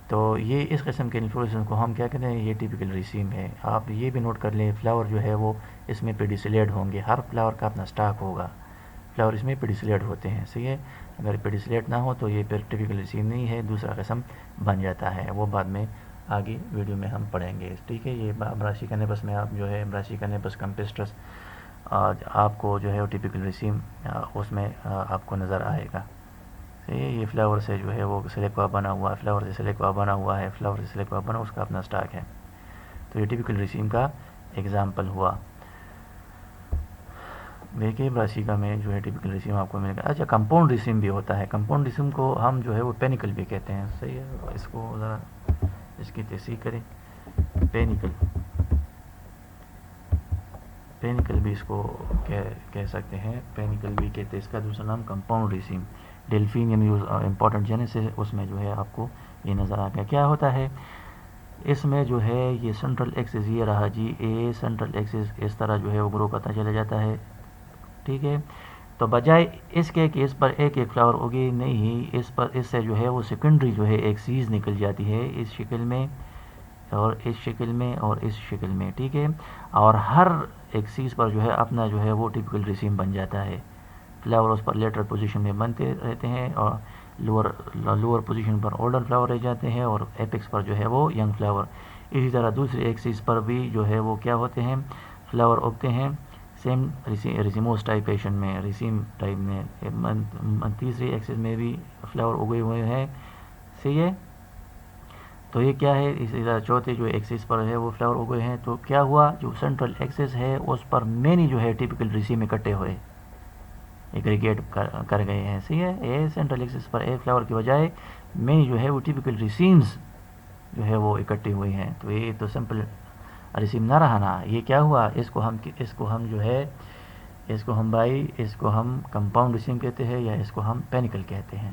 تو یہ اس قسم کے انفلوریسنس کو ہم کیا کہتے ہیں, یہ ٹیپیکل ریسیم ہے. آپ یہ بھی نوٹ کر لیں فلاور جو ہے وہ اس میں پیڈیسیلیڈ ہوں گے, ہر فلاور کا اپنا سٹاک ہوگا, فلاور اس میں پیڈیسیلیڈ ہوتے ہیں. صحیح ہے, اگر پیڈیسیلیڈ نہ ہو تو یہ پھر ٹیپیکل ریسیم نہیں ہے, دوسرا قسم بن جاتا ہے. وہ بعد میں آگے ویڈیو میں ہم پڑھیں گے. ٹھیک ہے, یہ براشیکا نیپس میں آپ جو ہے براشیکا نیپس کمپسٹرس آپ کو جو ہے وہ ٹیپیکل ریسیم اس میں آپ کو نظر آئے گا. یہ فلاور سے جو ہے وہ سلیکوا بنا ہوا ہے, فلاور سے سلیکوا بنا ہوا ہے, فلاور سے سلیکوا بنا, اس کا اپنا سٹاک ہے. تو یہ ٹیپیکل ریسیم کا ایگزامپل ہوا. دیکھیے براشیکا میں جو ہے ٹیپیکل ریسیم آپ کو ملے گا. اچھا, کمپاؤنڈ ریسیم بھی ہوتا ہے. کمپاؤنڈ ریسیم کو ہم جو ہے وہ پینیکل بھی کہتے ہیں. صحیح ہے, اس کو ذرا اس کی تصحیح کریں. پینیکل, پینیکل بھی اس کو کہہ سکتے ہیں, پینیکل بھی کہتے ہیں. اس کا دوسرا نام کمپاؤنڈ ریسیم. ڈیلفینیم یوز امپورٹنٹ جینس ہے, اس میں جو ہے آپ کو یہ نظر آ گیا. کیا ہوتا ہے اس میں جو ہے یہ سینٹرل ایکسس یہ رہا جی, اے سینٹرل ایکسس اس طرح جو ہے وہ گرو کرتا چلا جاتا ہے. ٹھیک ہے, تو بجائے اس کے کہ اس پر ایک ایک فلاور اگے, نہیں, اس سے جو ہے وہ سیکنڈری جو ہے ایک سیز نکل جاتی ہے اس شکل میں اور اس شکل میں اور اس شکل میں. ٹھیک ہے, اور ہر ایک سیز پر جو ہے اپنا جو ہے وہ ٹیپیکل ریسیم بن جاتا ہے. فلاور اس پر لیٹر پوزیشن میں بنتے رہتے ہیں اور لوور پوزیشن پر اولڈر فلاور رہ جاتے ہیں اور ایپیکس پر جو ہے وہ ینگ فلاور. اسی طرح دوسری ایکسس پر بھی جو ہے وہ کیا ہوتے ہیں, فلاور اگتے ہیں سیم ریسیموس ٹائپیشن میں, ریسیم ٹائپ میں. تیسری ایکسس میں بھی فلاور اگے ہوئے ہیں. صحیح ہے, تو یہ کیا ہے, اسی طرح چوتھے جو ایکسس پر ہے وہ فلاور اگے ہیں. تو کیا ہوا, جو سینٹرل ایکسس ہے اس پر مینی جو ہے ٹیپیکل ریسیم اکٹھے ہوئے, ایگریگیٹ کر گئے ہیں. صحیح ہے, اے سینٹرل ایکسس پر اے فلاور کی بجائے مینی جو ہے وہ ٹیپیکل ریسیمز جو ہے وہ اکٹھے ہوئے ہیں. تو یہ تو سمپل ریسیم نہ رہا نا. یہ کیا ہوا, اس کو ہم جو ہے اس کو ہم کمپاؤنڈ ریسیم کہتے ہیں یا اس کو ہم پینیکل کہتے ہیں.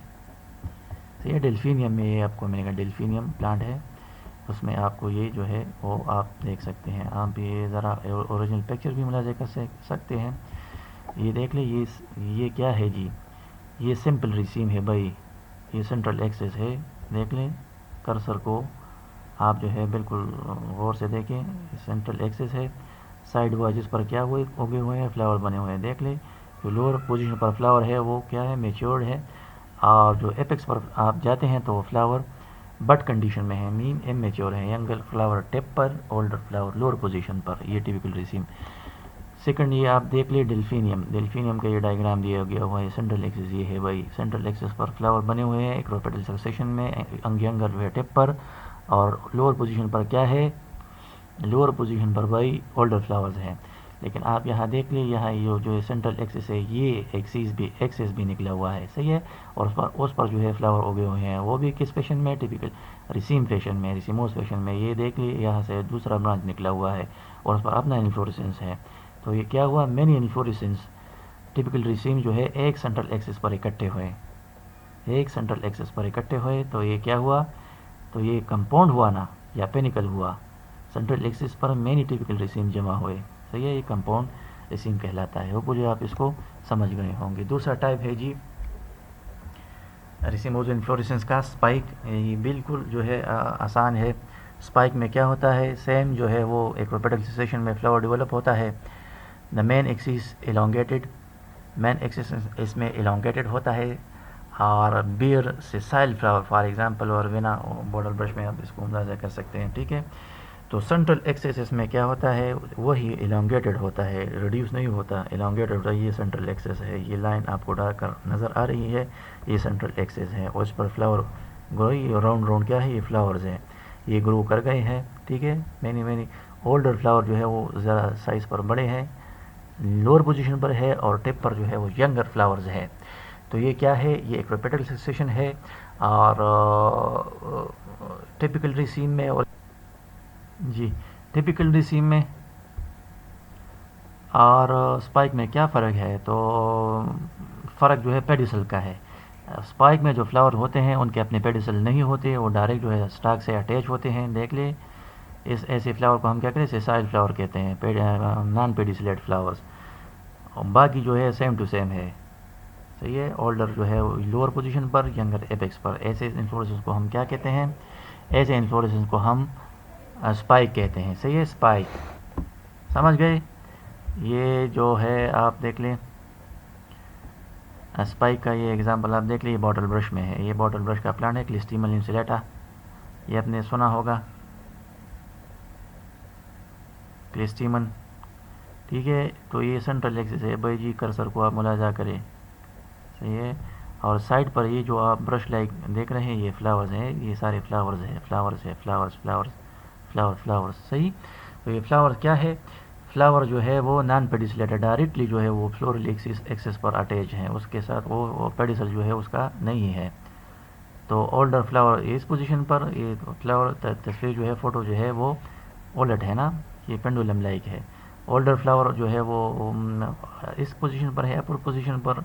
تو یہ ڈیلفینیم میں یہ آپ کو ملے گا, ڈیلفینیم پلانٹ ہے, اس میں آپ کو یہ جو ہے وہ آپ دیکھ سکتے ہیں. آپ یہ ذرا اوریجنل پکچر بھی ملاحظہ کر سکتے ہیں. یہ دیکھ لیں, یہ کیا ہے جی, یہ سمپل ریسیم ہے بھائی, یہ سینٹرل ایکسس ہے. دیکھ لیں کرسر کو آپ جو ہے بالکل غور سے دیکھیں, سینٹرل ایکسس ہے. سائڈ وائز جس پر کیا ہوئے اگے ہوئے ہیں, فلاور بنے ہوئے ہیں. دیکھ لیں جو لوور پوزیشن پر فلاور ہے وہ کیا ہے, میچورڈ ہے, اور جو ایپیکس پر آپ جاتے ہیں تو فلاور بٹ کنڈیشن میں ہے, مین امیچور ہے. ینگل فلاور ٹپ پر, اولڈر فلاور لوور پوزیشن پر. یہ ٹیپیکل ریسیم. سیکنڈ یہ آپ دیکھ لیں ڈیلفینیم کا یہ ڈائیگرام دیا گیا ہوا ہے. سینٹرل ایکسس یہ ہے بھائی, سینٹرل ایکسس پر فلاور بنے ہوئے ہیں ایکروپیٹل سکسیشن میں, ینگر جو ہے ٹپ پر, اور لوور پوزیشن پر کیا ہے, لوور پوزیشن پر بھائی اولڈر فلاورز ہیں. لیکن آپ یہاں دیکھ لیں, یہاں یہ جو سینٹرل ایکسس ہے یہ ایکسس بھی نکلا ہوا ہے. صحیح ہے, اور اس پر جو ہے فلاور اگے ہوئے ہیں, وہ بھی کس فیشن میں, ٹیپیکل ریسیم فیشن میں, ریسیموس فیشن میں. یہ دیکھ لیں یہاں سے دوسرا برانچ نکلا ہوا ہے اور اس پر اپنا انفلوریسنس ہے. تو یہ کیا ہوا, مینی انفلوریسنس ٹیپیکل ریسیم جو ہے ایک سینٹرل ایکسس پر اکٹھے ہوئے, ایک سینٹرل ایکسس پر اکٹھے ہوئے. تو یہ کیا ہوا, تو یہ کمپاؤنڈ ہوا نا یا پینیکل ہوا. سینٹرل ایکسس پر مینی ٹیپیکل ریسیم جمع ہوئے. صحیح ہے, یہ کمپاؤنڈ ریسیم کہلاتا ہے. وہ مجھے آپ اس کو سمجھ گئے ہوں گے. دوسرا ٹائپ ہے جی ریسیموز انفلوریسنس کا, اسپائک. یہ بالکل جو ہے آسان ہے. اسپائک میں کیا ہوتا ہے, سیم جو ہے وہ ایکروپیٹل سیشن میں فلاور ڈیولپ ہوتا ہے. دا مین ایکسس elongated, مین ایکسس اس میں elongated ہوتا ہے, اور بیئر سیسائل فلاور فار ایگزامپل, اور وینا بارڈر برش میں آپ اس کو اندازہ کر سکتے ہیں. ٹھیک ہے, تو سینٹرل ایکسس اس میں کیا ہوتا ہے, وہی elongated ہوتا ہے, ریڈیوس نہیں ہوتا, elongated ہوتا ہے. یہ سینٹرل ایکسس ہے, یہ لائن آپ کو ڈارک کر نظر آ رہی ہے, یہ سینٹرل ایکسس ہے, اور اس پر فلاور گرو راؤنڈ کیا ہے, یہ فلاورز ہیں, یہ گرو کر گئے ہیں. ٹھیک ہے, مینی اولڈر فلاور جو ہے وہ ذرا سائز پر بڑے ہیں, لوور پوزیشن پر ہے اور ٹپ پر جو ہے وہ ینگر فلاورز ہے. تو یہ کیا ہے؟ یہ ایک ریپیٹل سکسیشن ہے اور ٹپیکل ریسیم میں اور جی ٹپیکل ریسیم میں اور اسپائک میں کیا فرق ہے؟ تو فرق جو ہے پیڈیسل کا ہے. اسپائک میں جو فلاور ہوتے ہیں ان کے اپنے پیڈیسل نہیں ہوتے، وہ ڈائریکٹ جو ہے اسٹاک سے اٹیچ ہوتے ہیں. دیکھ لیں اس ایسے فلاور کو ہم کیا کہتے ہیں؟ سیسائل فلاور کہتے ہیں، نان پیڈیسلیٹ فلاورز. اور باقی جو ہے سیم ٹو سیم ہے. صحیح ہے. اولڈر جو ہے لوور پوزیشن پر، ینگر ایپیکس پر. ایسے انفلوریسنس کو ہم کیا کہتے ہیں؟ ایسے انفلوریسنس کو ہم اسپائک کہتے ہیں. صحیح ہے. اسپائک سمجھ گئے؟ یہ جو ہے آپ دیکھ لیں اسپائک کا یہ ایگزامپل آپ دیکھ لیں. یہ باٹل برش میں ہے. یہ باٹل برش کا پلانٹ ہے کلیسٹیمل انسولیٹا. یہ آپ نے سنا ہوگا کلیسٹیمن. ٹھیک ہے. تو یہ سینٹرل ایکسس ہے بھائی جی، کرسر کو آپ ملاحظہ کریں. صحیح ہے. اور سائڈ پر یہ جو آپ برش لائک دیکھ رہے ہیں یہ فلاورز ہیں. یہ سارے فلاورز ہیں، فلاورز ہے، فلاورز فلاورز فلاور فلاورز. صحیح. تو یہ فلاور کیا ہے؟ فلاور جو ہے وہ نان پیڈیسلیٹڈ، ڈائریکٹلی جو ہے وہ فلورل ایکسس پر اٹیچ ہیں، اس کے ساتھ وہ پیڈیسل جو ہے اس کا نہیں ہے. تو اولڈر فلاور اس پوزیشن پر، یہ فلاور تصویر جو ہے فوٹو جو ہے وہ اولٹ ہے نا، یہ پینڈولم لائک ہے. اولڈر فلاور جو ہے وہ اس پوزیشن پر ہے، اپر پوزیشن پر.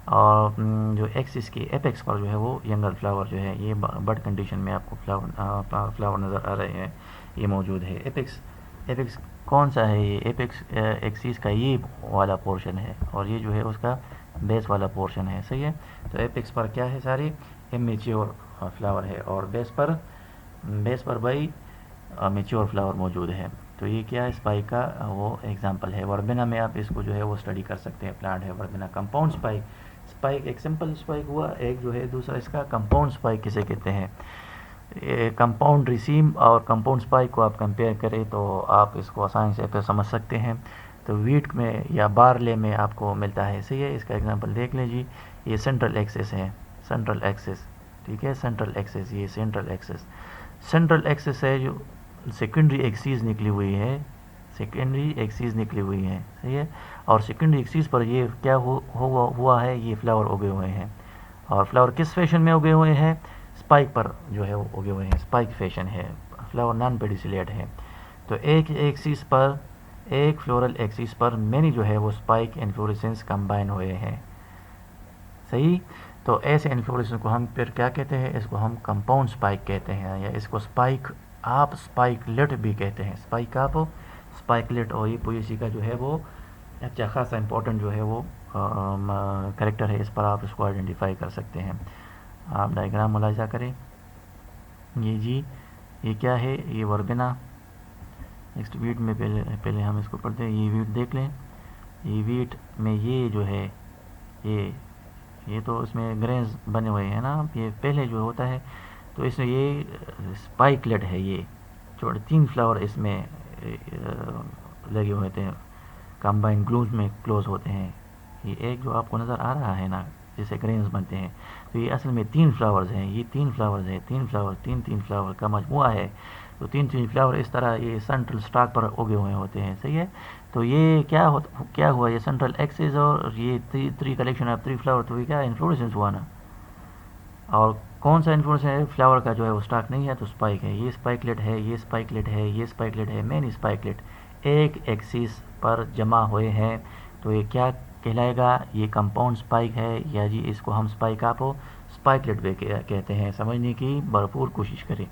اور جو ایکسس کے ایپیکس پر جو ہے وہ ینگر فلاور جو ہے یہ بڈ کنڈیشن میں آپ کو فلاور نظر آ رہے ہیں، یہ موجود ہے. ایپیکس کون سا ہے؟ یہ ایپیکس ایکسس کا یہ والا پورشن ہے اور یہ جو ہے اس کا بیس والا پورشن ہے. صحیح ہے. تو ایپیکس پر کیا ہے؟ سارے امیچیور فلاور ہے اور بیس پر بھائی میچیور فلاور موجود ہے. تو یہ کیا ہے؟ اسپائک کا وہ ایگزامپل ہے. وربینا میں آپ اس کو جو ہے وہ اسٹڈی کر سکتے ہیں. پلانٹ ہے وربینا. کمپاؤنڈ اسپائک ایک سمپل اسپائک ہوا، ایک جو ہے دوسرا اس کا کمپاؤنڈ اسپائک کسے کہتے ہیں. کمپاؤنڈ ریسیم اور کمپاؤنڈ اسپائک کو آپ کمپیئر کریں تو آپ اس کو آسانی سے پھر سمجھ سکتے ہیں. تو ویٹ میں یا بارلے میں آپ کو ملتا ہے. صحیح ہے. اس کا ایگزامپل دیکھ لیں جی. یہ سینٹرل ایکسس ہے، سینٹرل ایکسس. ٹھیک ہے. سینٹرل ایکسس، یہ سینٹرل ایکسس ہے جو سیکنڈری ایکسیز نکلی ہوئی ہے. صحیح ہے. اور سیکنڈری ایکسیز پر یہ کیا ہوا ہے؟ یہ فلاور اگے ہوئے ہیں. اور فلاور کس فیشن میں اگے ہوئے ہیں؟ اسپائک پر جو ہے وہ اگے ہوئے ہیں. اسپائک فیشن ہے. فلاور نان پیڈیسیلیٹ ہے. تو ایک ایکسیس پر، ایک فلورل ایکسیس پر مینی جو ہے وہ اسپائک انفلوریسنس کمبائن ہوئے ہیں. صحیح. تو ایسے انفلوریسنس کو ہم پھر کیا کہتے ہیں؟ اس کو ہم کمپاؤنڈ اسپائک کہتے ہیں، یا اس کو اسپائک آپ اسپائکلیٹ بھی کہتے ہیں. اسپائک آپ اسپائکلیٹ. اور یہ پوئیسی کا جو ہے وہ اچھا خاصا امپورٹنٹ جو ہے وہ کریکٹر ہے. اس پر آپ اس کو آئیڈینٹیفائی کر سکتے ہیں. آپ ڈائیگرام ملاحظہ کریں. یہ جی یہ کیا ہے؟ یہ وربینا. نیکسٹ ویٹ میں پہلے ہم اس کو پڑھتے ہیں. یہ ویٹ دیکھ لیں. یہ ویٹ میں یہ جو ہے یہ تو اس میں گرینز بنے ہوئے ہیں نا. یہ پہلے جو ہوتا ہے تو اس میں یہ اسپائکلیٹ ہے. یہ چھوٹے 3 فلاور اس میں لگے ہوئے تھے، کمبائن گلوز میں کلوز ہوتے ہیں. یہ ایک جو آپ کو نظر آ رہا ہے نا جسے گرینز بنتے ہیں، تو یہ اصل میں 3 فلاورز ہیں. یہ 3 فلاورز ہیں، 3 فلاور کا مجموعہ ہے. تو 3 فلاور اس طرح یہ سینٹرل سٹاک پر اگے ہوئے ہوتے ہیں. صحیح ہے. تو یہ کیا ہوا؟ یہ سینٹرل ایکسس اور یہ 3 کلیکشن آف 3 فلاور. تو یہ کیا انفلوریسنس ہوا نا. اور کون سا انفلوریسنس ہے؟ فلاور کا جو ہے وہ سٹاک نہیں ہے تو اسپائک ہے. یہ اسپائکلیٹ ہے، یہ اسپائکلیٹ ہے، یہ اسپائکلیٹ ہے. مین اسپائکلیٹ ایک ایکسس پر جمع ہوئے ہیں. تو یہ کیا کہلائے گا؟ یہ کمپاؤنڈ اسپائک ہے، یا جی اس کو ہم اسپائک آپ اسپائکلیٹ بھی کہتے ہیں. سمجھنے کی بھرپور کوشش کریں.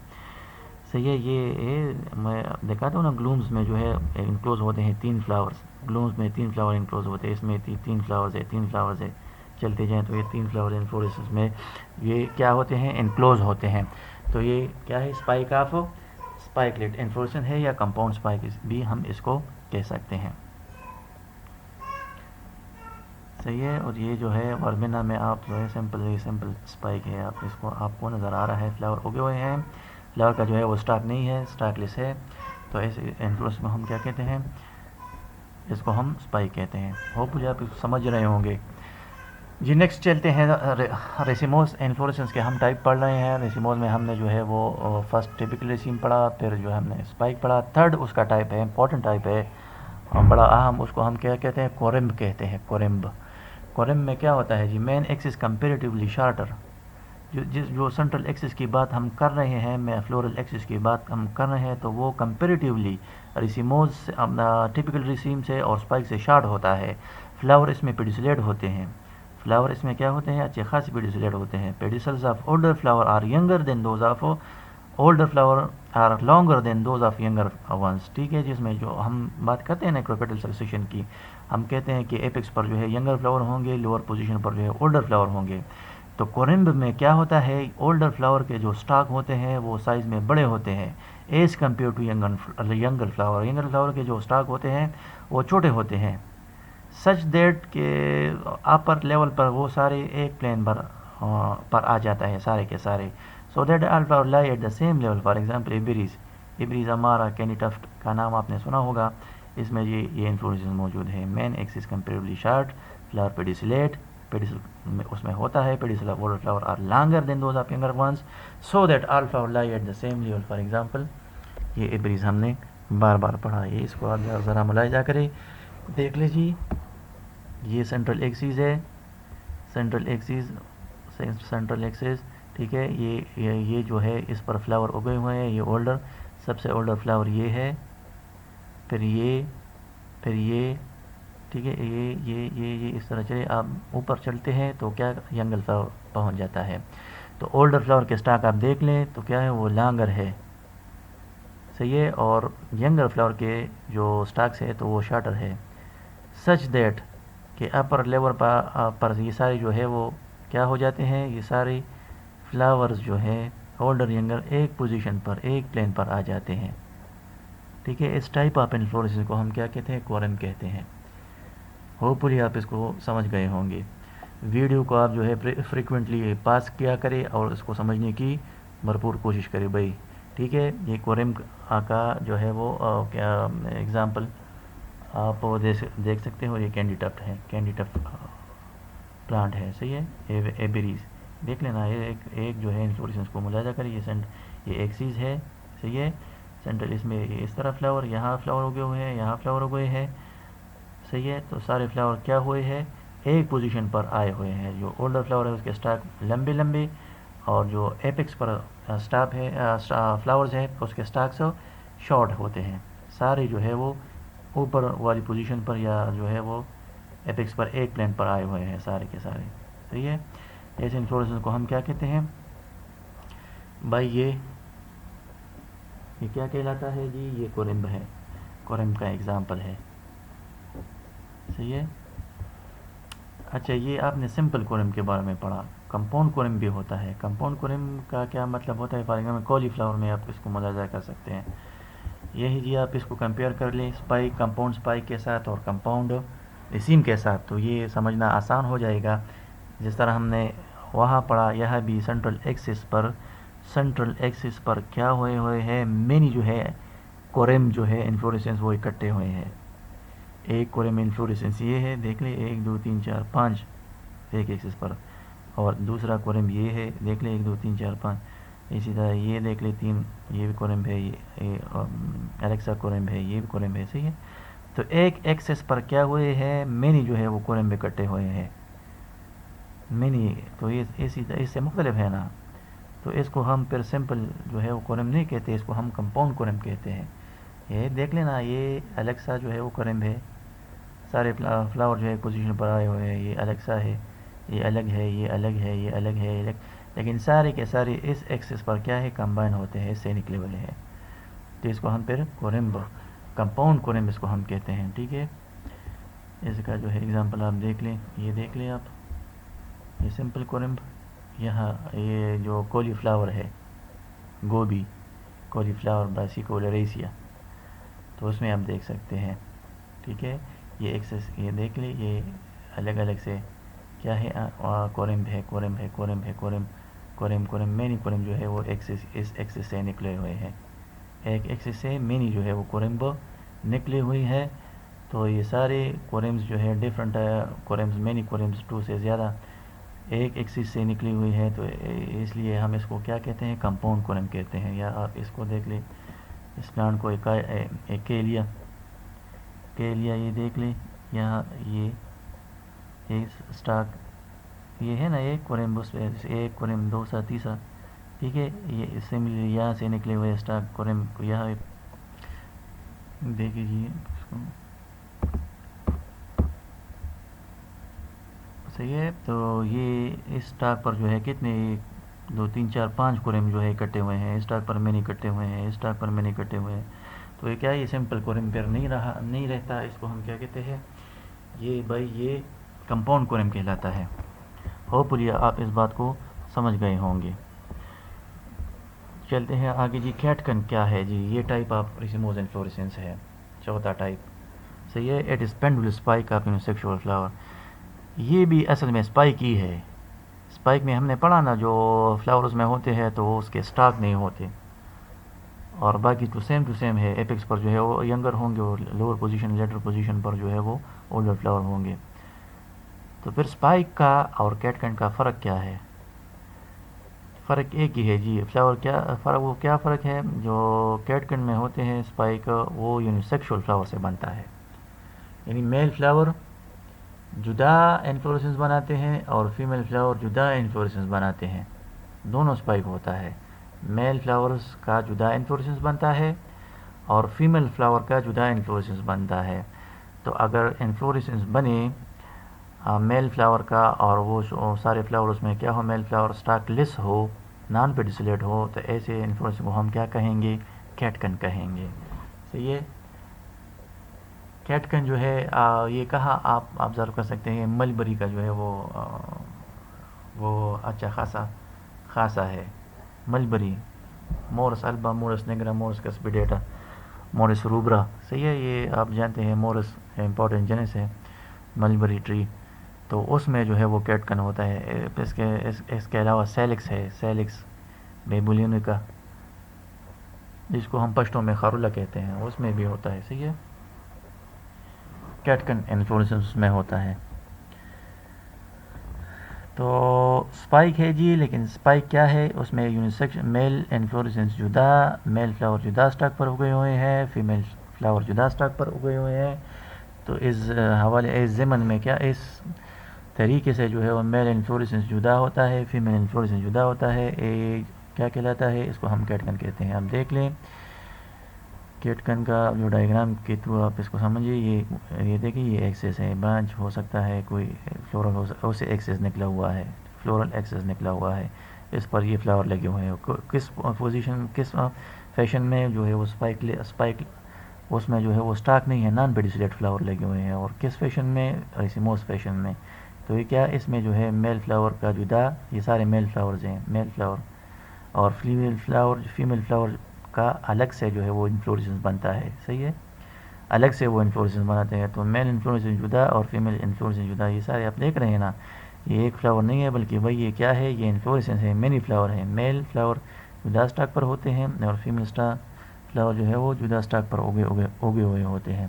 صحیح ہے. یہ میں دکھاتا ہوں نا، گلومز میں جو ہے انکلوز ہوتے ہیں 3 فلاورز. گلومز میں 3 فلاور انکلوز ہوتے ہیں. اس میں 3 فلاورز ہے، 3 فلاورز ہے. چلتے جائیں تو یہ 3 فلاور انفلوریسنس میں یہ کیا ہوتے ہیں؟ انکلوز ہوتے ہیں. تو یہ کیا ہے؟ اسپائک آف اسپائکلیٹ انفلوریسن ہے، یا کمپاؤنڈ اسپائک بھی ہم اس کو کہہ سکتے ہیں. صحیح ہے. اور یہ جو ہے وربینا میں آپ جو ہے سمپل اسپائک ہے. آپ اس کو آپ کو نظر آ رہا ہے فلاور اگے ہوئے ہیں. فلاور کا جو ہے وہ سٹاک نہیں ہے، سٹاک لیس ہے. تو ایسے انفلوریسن میں ہم کیا کہتے ہیں؟ اس کو ہم اسپائک کہتے ہیں. ہوپ مجھے آپ سمجھ رہے ہوں گے. جی نیکسٹ چلتے ہیں ریسیموز. انفلوریسنس کے ہم ٹائپ پڑھ رہے ہیں. ریسیموز میں ہم نے جو ہے وہ فرسٹ ٹیپیکل ریسیم پڑھا، پھر جو ہے ہم نے اسپائک پڑھا. تھرڈ اس کا ٹائپ ہے، امپورٹنٹ ٹائپ ہے بڑا اہم، اس کو ہم کیا کہتے ہیں؟ کورمب کہتے ہیں، کورمب۔ کورمب میں کیا ہوتا ہے جی؟ مین ایکسس کمپیریٹیولی شارٹر، جو سینٹرل ایکسس کی بات ہم کر رہے ہیں، میں فلورل ایکسس کی بات ہم کر رہے ہیں، تو وہ کمپیریٹیولی ریسیموز ٹیپیکل ریسیم سے اور اسپائک سے شارٹ ہوتا ہے۔ فلاور اس میں پیڈیسلیٹ ہوتے ہیں، فلاور اس میں کیا ہوتے ہیں؟ اچھے خاص پیڈیسلیٹ ہوتے ہیں۔ Pedicels of older flower are younger than those of older flower are longer than those of younger ones, ٹھیک ہے؟ جس میں جو ہم بات کرتے ہیں نا کروپیٹل سکسیشن کی، ہم کہتے ہیں کہ ایپیکس پر جو ہے ینگر فلاور ہوں گے، لوور پوزیشن پر جو ہے اولڈر فلاور ہوں گے۔ تو کورمب میں کیا ہوتا ہے؟ اولڈر فلاور کے جو سٹاک ہوتے ہیں وہ سائز میں بڑے ہوتے ہیں as compare to younger flower, younger flower کے جو سٹاک ہوتے ہیں وہ چھوٹے ہوتے ہیں، سچ دیٹ کہ اپر لیول پر وہ سارے ایک پلین پر آ جاتا ہے سارے کے سارے، so that all flower lie at the same level. For example Iberis, Iberis amara, candytuft کا نام آپ نے سنا ہوگا، اس میں یہ انفلوئنس موجود ہے۔ Main axis comparably short, flower pedicellate, pedicel اس میں ہوتا ہے pedicel of older flower are longer than those of younger ones, so that all flower lie at the same level. For example یہ ایبریز ہم نے بار بار پڑھا ہے، اس کو آپ ذرا ملاحظہ کریں، دیکھ لیجیے۔ یہ سینٹرل ایکسس ہے، سینٹرل ایکسس، ٹھیک ہے؟ یہ جو ہے اس پر فلاور اگے ہوئے ہیں، یہ اولڈر، سب سے اولڈر فلاور یہ ہے، پھر یہ، ٹھیک ہے؟ یہ اس طرح چلے، آپ اوپر چلتے ہیں تو کیا ینگر فلاور پہنچ جاتا ہے۔ تو اولڈر فلاور کے سٹاک آپ دیکھ لیں تو کیا ہے؟ وہ لانگر ہے، صحیح ہے؟ اور ینگر فلاور کے جو سٹاکس ہے تو وہ شارٹر ہے، سچ دیٹ کہ اپر لیول پر یہ سارے جو ہے وہ کیا ہو جاتے ہیں؟ یہ سارے فلاورز جو ہے اولڈر ینگر ایک پوزیشن پر، ایک پلین پر آ جاتے ہیں، ٹھیک ہے؟ اس ٹائپ آف انفلوریسنس کو ہم کیا کہتے ہیں؟ کورم کہتے ہیں۔ ہوپفلی آپ اس کو سمجھ گئے ہوں گے۔ ویڈیو کو آپ جو ہے فریکوینٹلی پاس کیا کرے اور اس کو سمجھنے کی بھرپور کوشش کرے بھائی، ٹھیک ہے؟ یہ کورم کا جو ہے وہ کیا ایگزامپل آپ دیکھ سکتے ہو، یہ کینڈی ٹفٹ ہے، کینڈی ٹفٹ پلانٹ ہے، صحیح ہے؟ ایبریز دیکھ لینا، ایک جو ہے انفلوریسنس کو ملاحظہ کریں، یہ ایکسیز ہے، صحیح ہے؟ سینٹرل اس میں اس طرح فلاور، یہاں فلاور اگے ہوئے ہیں، یہاں فلاور اگے ہیں، صحیح ہے؟ تو سارے فلاور کیا ہوئے ہیں؟ ایک پوزیشن پر آئے ہوئے ہیں۔ جو اولڈر فلاور ہے اس کے سٹاک لمبے لمبے، اور جو ایپیکس پر سٹاپ ہے فلاورز ہے اس کے سٹاکس شارٹ ہوتے ہیں، سارے جو ہے وہ اوپر والی پوزیشن پر یا جو ہے وہ ایپیکس پر ایک پلین پر آئے ہوئے ہیں سارے کے سارے، صحیح ہے؟ ایسے انفلوریسنس کو ہم کیا کہتے ہیں بھائی؟ یہ کیا کہلاتا ہے جی؟ یہ کورمب ہے، کورمب کا ایگزامپل ہے، صحیح ہے؟ اچھا، یہ آپ نے سمپل کورم کے بارے میں پڑھا، کمپاؤنڈ کورم بھی ہوتا ہے۔ کمپاؤنڈ کورم کا کیا مطلب ہوتا ہے؟ فار ایگزامپل کالی فلاور میں آپ اس کو ملاحظہ کر سکتے ہیں، یہی جی آپ اس کو کمپیئر کر لیں اسپائک، کمپاؤنڈ اسپائک کے ساتھ اور کمپاؤنڈ ریسیم کے ساتھ، تو یہ سمجھنا آسان ہو جائے گا۔ جس طرح ہم نے وہاں پڑھا، یہاں بھی سینٹرل ایکسس پر کیا ہوئے ہیں؟ مینی جو ہے کورم جو ہے انفلوریسنس وہ اکٹھے ہوئے ہیں۔ ایک کورم انفلوریسنس یہ ہے، دیکھ لیں 1 2 3 4 5 ایک ایکسس پر، اور دوسرا کورم یہ ہے، دیکھ لیں 1 2 3 4 5، اسی طرح یہ دیکھ لیں 3، یہ بھی کورم ہے، یہ الیکسا کورم ہے، یہ بھی کورم ہے، صحیح ہے؟ تو ایک ایکسس پر کیا ہوئے ہیں؟ مینی جو ہے وہ کورم اکٹھے ہوئے ہیں، مینی، تو یہ اس سے مختلف ہے نا، تو اس کو ہم پھر سمپل جو ہے وہ کورم نہیں کہتے، اس کو ہم کمپاؤنڈ کورم کہتے ہیں۔ یہ دیکھ لینا، یہ الیکسا جو ہے وہ کورم ہے، سارے فلاور جو ہے پوزیشن پر آئے ہوئے ہیں، یہ الیکسا ہے، یہ الگ ہے، یہ الگ ہے، یہ الگ ہے، لیکن سارے کے سارے اس ایکسس پر کیا ہے؟ کمبائن ہوتے ہیں، اس سے نکلے ہوئے ہیں، تو اس کو ہم پھر کورمب، کمپاؤنڈ کورمب اس کو ہم کہتے ہیں، ٹھیک ہے؟ اس کا جو ہے ایگزامپل آپ دیکھ لیں، یہ دیکھ لیں آپ، یہ سمپل کورمب، یہاں یہ جو کولی فلاور ہے، گوبھی کولی فلاور براسیکولیریسیا، تو اس میں آپ دیکھ سکتے ہیں، ٹھیک ہے؟ یہ ایکسس، یہ دیکھ لیں، یہ الگ الگ سے کیا ہے؟ کورمب ہے، کورمب ہے، کورمب ہے، کورم، مینی کورم جو ہے وہ اس ایکسس سے نکلے ہوئے ہیں، ایک ایکسس سے مینی جو ہے وہ کورمب نکلی ہوئی ہے، تو یہ سارے کورمز جو ہے ڈفرنٹ کورمز، مینی کورمز 2 سے زیادہ ایک ایکسس سے نکلی ہوئی ہے، تو اس لیے ہم اس کو کیا کہتے ہیں؟ کمپاؤنڈ کورم کہتے ہیں۔ یا آپ اس کو دیکھ لیں، اس پلانٹ کو ایکیلیا کے لیے یہ دیکھ لیں یہاں یہ اسٹاک یہ ہے نا ایک کورم ایک کورم دوسرا تیسرا، ٹھیک ہے، یہ سملی یہاں سے نکلے ہوئے اسٹاک کورم کو یہاں دیکھ لیجیے صحیح ہے. تو یہ اس اسٹاک پر جو ہے کتنے 2 3 4 5 کورم جو ہے کٹے ہوئے ہیں، اس اسٹاک پر میں نہیں کٹے ہوئے ہیں، اس اسٹاک پر میں نہیں کٹے ہوئے ہیں. تو یہ کیا ہے، یہ سمپل کورم پیر نہیں رہتا، اس کو ہم کیا کہتے ہیں، یہ بھائی یہ کمپاؤنڈ کورم کہلاتا ہے. ہوپفلی آپ اس بات کو سمجھ گئے ہوں گے. چلتے ہیں آگے جی. کیٹکن کیا ہے جی؟ یہ ٹائپ آف ریسیموز انفلوریسنس ہے، چوتھا ٹائپ. صحیح ہے. It is pendulous spike of unisexual flower. یہ بھی اصل میں اسپائک ہی ہے. اسپائک میں ہم نے پڑھا نا جو فلاورز میں ہوتے ہیں تو اس کے اسٹاک نہیں ہوتے، اور باقی تو سیم ہے. ایپیکس پر جو ہے وہ ینگر ہوں گے، اور لوور پوزیشن لیٹر پوزیشن پر جو ہے وہ اولڈر فلاور ہوں گے. تو پھر اسپائک کا اور کیٹکن کا فرق کیا ہے؟ فرق ایک ہی ہے جی. فلاور کیا فرق، وہ کیا فرق ہے؟ جو کیٹکن میں ہوتے ہیں اسپائک، وہ یونیسیکشول فلاور سے بنتا ہے، یعنی میل فلاور جدا انفلوریسنس بناتے ہیں اور فیمیل فلاور جدا انفلوریسنس بناتے ہیں. دونوں اسپائک ہوتا ہے. میل فلاورز کا جدا انفلوریسنس بنتا ہے اور فیمیل فلاور کا جدا انفلوریسنس بنتا ہے. تو اگر انفلوریسنس بنے میل فلاور کا اور وہ سارے فلاورز میں کیا ہو، میل فلاور اسٹاک لیس ہو، نان پیڈیسیلیٹ ہو، تو ایسے انفلوریسنس کو ہم کیا کہیں گے؟ کیٹکن کہیں گے. صحیح ہے. کیٹکن جو ہے یہ کہاں آپ آبزرو کر سکتے ہیں، ملبری کا جو ہے وہ اچھا خاصا ہے. ملبری، مورس البا، مورس نیگرا، مورس کسپیڈیٹا، مورس روبرا. صحیح ہے. یہ آپ جانتے ہیں مورس امپورٹنٹ جنس ہے ملبری ٹری. تو اس میں جو ہے وہ کیٹکن ہوتا ہے. اس کے علاوہ سیلکس ہے، سیلکس بیبولینیکا جس کو ہم پشتوں میں خارولہ کہتے ہیں، اس میں بھی ہوتا ہے. صحیح ہے. کیٹکن انفلوریسنس میں ہوتا ہے. تو اسپائک ہے جی، لیکن اسپائک کیا ہے؟ اس میں یونیسیکشن میل انفلوریسنس جدا، میل فلاور جدا اسٹاک پر اگے ہوئے ہیں، فیمیل فلاور جدا اسٹاک پر اگے ہوئے ہیں. تو اس حوالے اس ضمن میں کیا اس طریقے سے جو ہے وہ میل انفلوریسنس جدا ہوتا ہے، فیمیل انفلوریسنس جدا ہوتا ہے. کیا کہلاتا ہے؟ اس کو ہم کیٹکن کہتے ہیں. آپ دیکھ لیں کیٹکن کا جو ڈائیگرام کے تھرو آپ اس کو سمجھیے. یہ دیکھیں، یہ ایکسس ہے، برانچ ہو سکتا ہے کوئی فلورل ہو سکتا ہے، اسے ایکسس نکلا ہوا ہے، فلورل ایکسس نکلا ہوا ہے، اس پر یہ فلاور لگے ہوئے ہیں. کس پوزیشن، کس فیشن میں جو ہے وہ اسپائک اس میں جو ہے وہ اسٹاک نہیں ہے، نان پیڈیسیلیٹ فلاور لگے ہوئے ہیں. اور کس فیشن میں؟ ریسیموس فیشن میں. تو یہ کیا اس میں جو ہے میل فلاور کا جدا، یہ سارے میل فلاورز ہیں، میل فلاور، اور فیمیل فلاور کا الگ سے جو ہے وہ انفلوریسنس بنتا ہے. صحیح ہے. الگ سے وہ انفلوریسنس بناتے ہیں. تو میل انفلوریسنس جدا اور فیمیل انفلوریسنس جدا. یہ سارے آپ دیکھ رہے ہیں نا، یہ ایک فلاور نہیں ہے بلکہ بھائی یہ کیا ہے؟ یہ انفلوریسنس ہے، مینی فلاور ہے. میل فلاور جدا اسٹاک پر ہوتے ہیں اور فیمیل فلاور جو ہے وہ جدا اسٹاک پر اگے ہوئے ہوتے ہیں.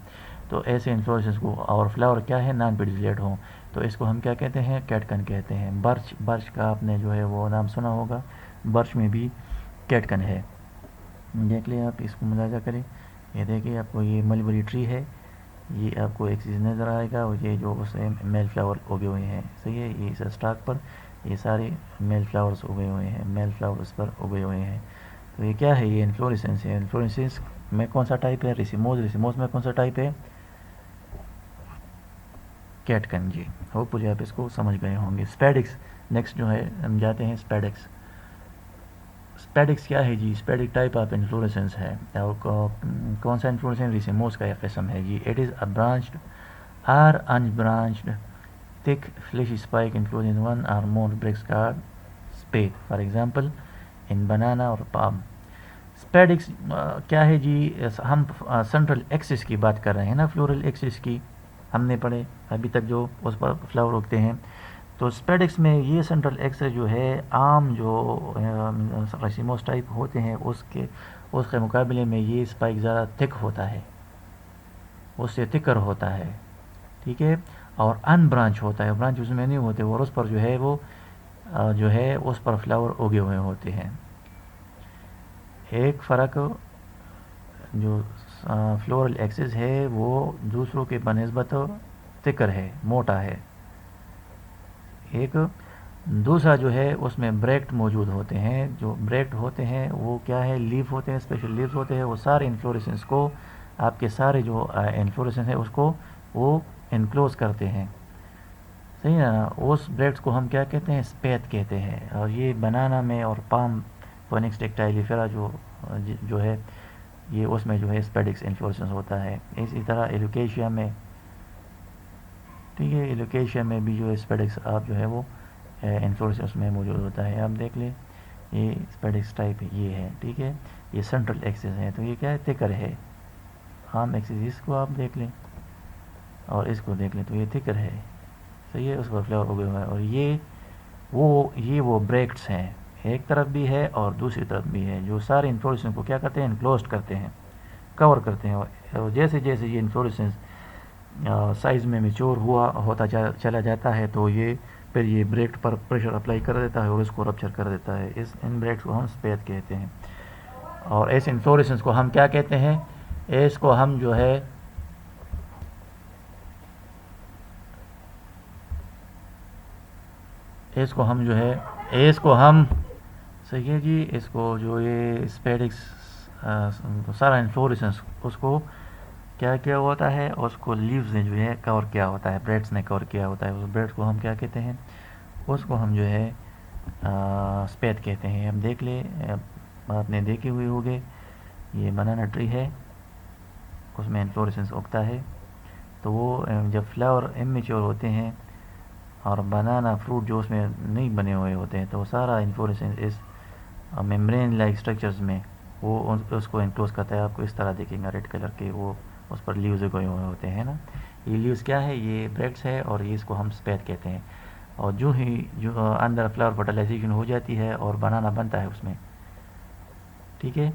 تو ایسے انفلوریسنس کو، اور فلاور کیا ہے؟ نان پیڈیسیلیٹ ہوں، تو اس کو ہم کیا کہتے ہیں؟ کیٹکن کہتے ہیں. برچ کا آپ نے جو ہے وہ نام سنا ہوگا، برچ میں بھی کیٹکن ہے. دیکھ لیں آپ، اس کو ملاحظہ کریں. یہ دیکھیں آپ کو یہ ملبری ٹری ہے، یہ آپ کو ایک چیز نظر آئے گا، یہ جو اس میں میل فلاور اگے ہوئے ہیں. صحیح ہے. یہ اس اسٹاک پر یہ سارے میل فلاورز اگے ہوئے ہیں، میل فلاور اس پر اگے ہوئے ہیں. تو یہ کیا ہے؟ یہ انفلوریسنس ہے. انفلوریسنس میں کون سا ٹائپ ہے؟ ریسیموز میں کون سا ٹائپ ہے؟ کیٹکن. جی ہوپفلی آپ اس کو سمجھ گئے ہوں گے. اسپیڈکس نیکسٹ جو ہے ہم جاتے ہیں. اسپیڈکس کیا ہے جی؟ اسپیڈک ٹائپ آف انفلوریسنس ہے. اور کون سا انفلوریسنس؟ ریسیموز کا ایک قسم ہے جی. اٹ از اے برانچڈ اور انبرانچڈ thick fleshy spike including one or more bricks called spathe, for example in banana or palm. اسپیڈکس کیا ہے جی؟ ہم سنٹرل ایکسس کی بات کر رہے ہیں نا، فلورل ایکسس کی ہم نے پڑھے ابھی تک جو اس پر فلاور اگتے ہیں. تو اسپیڈکس میں یہ سنٹرل ایکسس جو ہے عام جو ریسیموس ٹائپ ہوتے ہیں اس کے مقابلے میں یہ اسپائک زیادہ تھک ہوتا ہے، اس سے تھکر ہوتا ہے. ٹھیک ہے. اور ان برانچ ہوتا ہے، برانچ اس میں نہیں ہوتے، اور اس پر جو ہے وہ جو ہے اس پر فلاور اگے ہوئے ہوتے ہیں. ایک فرق جو فلورل ایکسس ہے وہ دوسروں کے بنسبت تھکر ہے، موٹا ہے. ایک دوسرا جو ہے اس میں بریکٹ موجود ہوتے ہیں. جو بریکٹ ہوتے ہیں وہ کیا ہے، لیف ہوتے ہیں، اسپیشل لیوز ہوتے ہیں. وہ سارے انفلوریسنس کو، آپ کے سارے جو انفلوریسنس ہیں اس کو وہ انکلوز کرتے ہیں. صحیح ہے نا. اس بریکٹس کو ہم کیا کہتے ہیں، اسپیت کہتے ہیں. اور یہ بنانا میں اور پام فونکس ڈیکٹائلیفیرا جو ہے یہ اس میں جو ہے اسپیڈکس انفلوریسنس ہوتا ہے. اسی طرح ایلوکیشیا میں، ٹھیک ہے، ایلوکیشیا میں بھی جو اسپیڈکس آپ جو ہے وہ انفلوریسنس میں موجود ہوتا ہے. آپ دیکھ لیں یہ اسپیڈکس ٹائپ یہ ہے، ٹھیک ہے. یہ سینٹرل ایکسس ہے تو یہ کیا ہے، تھکر ہے. عام ایکسس اس کو آپ دیکھ لیں اور اس کو دیکھ لیں تو یہ تھکر ہے. صحیح ہے، اس پر فلاور اگے ہوا ہے. اور یہ وہ بریکٹس ہیں، ایک طرف بھی ہے اور دوسری طرف بھی ہے، جو سارے انفلوریسنس کو کیا کرتے ہیں، انکلوزڈ کرتے ہیں، کور کرتے ہیں. اور جیسے جیسے یہ انفلوریسنس سائز میں میچور ہوتا چلا جاتا ہے تو یہ پھر یہ بریکٹ پر پریشر اپلائی کر دیتا ہے اور اس کو رپچر کر دیتا ہے. ان بریکٹس کو ہم اسپیت کہتے ہیں. اور اس انفلوریسنس کو ہم کیا کہتے ہیں، اس کو ہم جو ہے صحیح ہے جی، اس کو جو یہ اسپیڈکس سارا انفلوریسنس اس کو کیا کیا ہوتا ہے، اس کو لیوز نے جو ہے کور کیا ہوتا ہے، بریڈس نے کور کیا ہوتا ہے. اس بریڈس کو ہم کیا کہتے ہیں، اس کو ہم جو ہے اسپیت کہتے ہیں. ہم دیکھ لیں، آپ نے دیکھے ہوئے ہوگے، یہ بنانا ٹری ہے، اس میں انفلوریسنس اگتا ہے. تو وہ جب فلاور امیچور ہوتے ہیں اور بنانا فروٹ جو اس میں نہیں بنے ہوئے ہوتے ہیں تو وہ سارا انفلوریسنس اس ممبرین لائک اسٹرکچرز میں وہ اس کو انکلوز کرتا ہے. آپ کو اس طرح دیکھیں گا ریڈ کلر کے، وہ اس پر لیوز اگے ہوئے ہوتے ہیں نا. یہ لیوز کیا ہے، یہ بریڈس ہے اور یہ اس کو ہم اسپیت کہتے ہیں. اور جو اندر فلاور فرٹیلائزیشن ہو جاتی ہے اور بنانا بنتا ہے اس میں، ٹھیک ہے،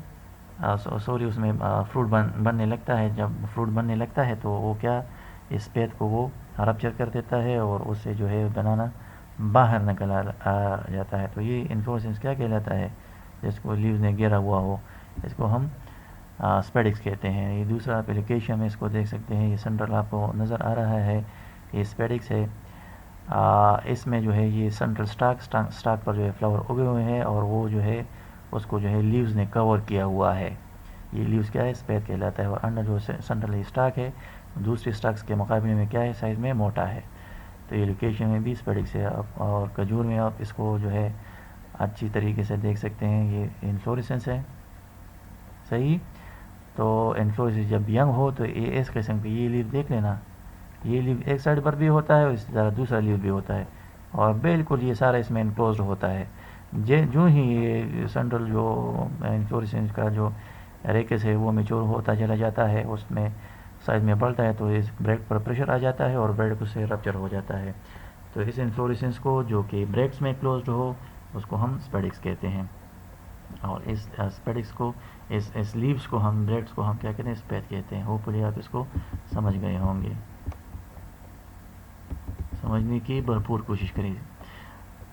سوری اس میں فروٹ بننے لگتا ہے. جب فروٹ بننے لگتا ہے تو وہ کیا، اسپیت کو وہ رپچر کر دیتا ہے اور اس سے جو ہے بنانا باہر نکل آ جاتا ہے. تو یہ انفلوریسنس کیا کہلاتا ہے، جس کو لیوز نے گھیرا ہوا ہو، اس کو ہم اسپیڈکس کہتے ہیں. یہ دوسرا اپلیکیشن میں اس کو دیکھ سکتے ہیں، یہ سینٹرل آپ کو نظر آ رہا ہے، یہ اسپیڈکس ہے. اس میں جو ہے یہ سینٹرل سٹاک پر جو ہے فلاور اگے ہوئے ہیں اور وہ جو ہے اس کو جو ہے لیوز نے کور کیا ہوا ہے. یہ لیوز کیا ہے، اسپیت کہلاتا ہے. اور انڈر جو سینٹرل اسٹاک ہے دوسری اسٹاکس کے مقابلے میں کیا ہے، سائز میں موٹا ہے. تو یہ لوکیشن میں بھی اسپیڈکس ہے. اور کھجور میں آپ اس کو جو ہے اچھی طریقے سے دیکھ سکتے ہیں، یہ انفلوریسنس ہے. صحیح. تو انفلوریسنس جب ینگ ہو تو یہ اس قسم کی یہ لیو دیکھ لینا، یہ لیو ایک سائڈ پر بھی ہوتا ہے اور اسی طرح دوسرا لیو بھی ہوتا ہے اور بالکل یہ سارا اس میں انکلوزڈ ہوتا ہے. جو ہی یہ سینٹرل جو انفلوریسنس کا جو ریکس ہے وہ میچور ہوتا چلا جاتا ہے، اس میں سائز میں بڑھتا ہے تو اس بریک پر پریشر آ جاتا ہے اور بریک سے رپچر ہو جاتا ہے. تو اس انفلوریسنس کو جو کہ بریکس میں کلوزڈ ہو اس کو ہم اسپیڈکس کہتے ہیں. اور اس اسپیڈکس کو اس لیوز کو ہم بریکس کو ہم کیا کہتے ہیں، اسپیت کہتے ہیں. ہوپفلی آپ اس کو سمجھ گئے ہوں گے، سمجھنے کی بھرپور کوشش کریں.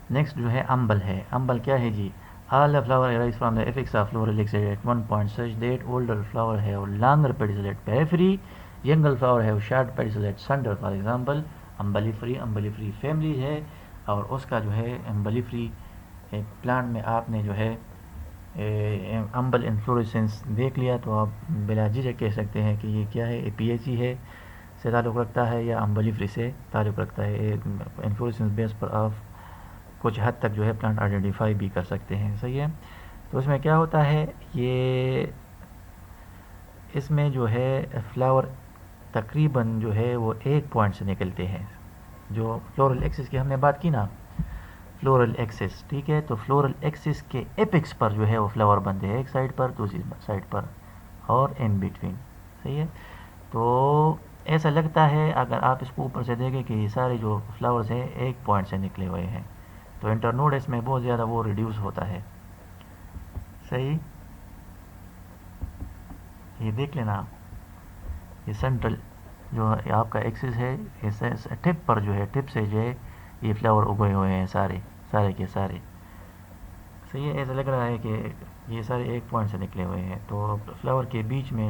نیکسٹ جو ہے امبل ہے. امبل کیا ہے جی، all the flower arise from the apex of floral axis at one point such that older flower have longer pedicel at periphery, younger flower have short pedicel at center. For example umbelliferi family ہے اور اس کا جو ہے umbelliferi پلانٹ میں آپ نے جو ہے امبل انفلوریسنس دیکھ لیا تو آپ بلا جھجک کہہ سکتے ہیں کہ یہ کیا ہے، اے پی ایچ ای ہے سے تعلق رکھتا ہے یا امبلیفری سے تعلق رکھتا ہے. انفلوریسنس بیس پر آپ کچھ حد تک جو ہے پلانٹ آئیڈینٹیفائی بھی کر سکتے ہیں. صحیح ہے. تو اس میں کیا ہوتا ہے، یہ اس میں جو ہے فلاور تقریباً جو ہے وہ ایک پوائنٹ سے نکلتے ہیں. جو فلورل ایکسس کی ہم نے بات کی نا، فلورل ایکسس، ٹھیک ہے. تو فلورل ایکسس کے ایپکس پر جو ہے وہ فلاور بنتے ہیں، ایک سائڈ پر دوسری سائڈ پر اور ان بٹوین. صحیح ہے. تو ایسا لگتا ہے اگر آپ اس کو اوپر سے دیکھیں کہ یہ سارے جو فلاورز ہیں ایک پوائنٹ سے نکلے ہوئے ہیں. تو انٹرنوڈ اس میں بہت زیادہ وہ ریڈیوس ہوتا ہے. صحیح. یہ دیکھ لینا، یہ سینٹرل جو آپ کا ایکسس ہے، اس ٹپ پر جو ہے ٹپ سے جو ہے یہ فلاور اگے ہوئے ہیں سارے کے سارے. صحیح ہے، ایسا لگ رہا ہے کہ یہ سارے ایک پوائنٹ سے نکلے ہوئے ہیں. تو فلاور کے بیچ میں،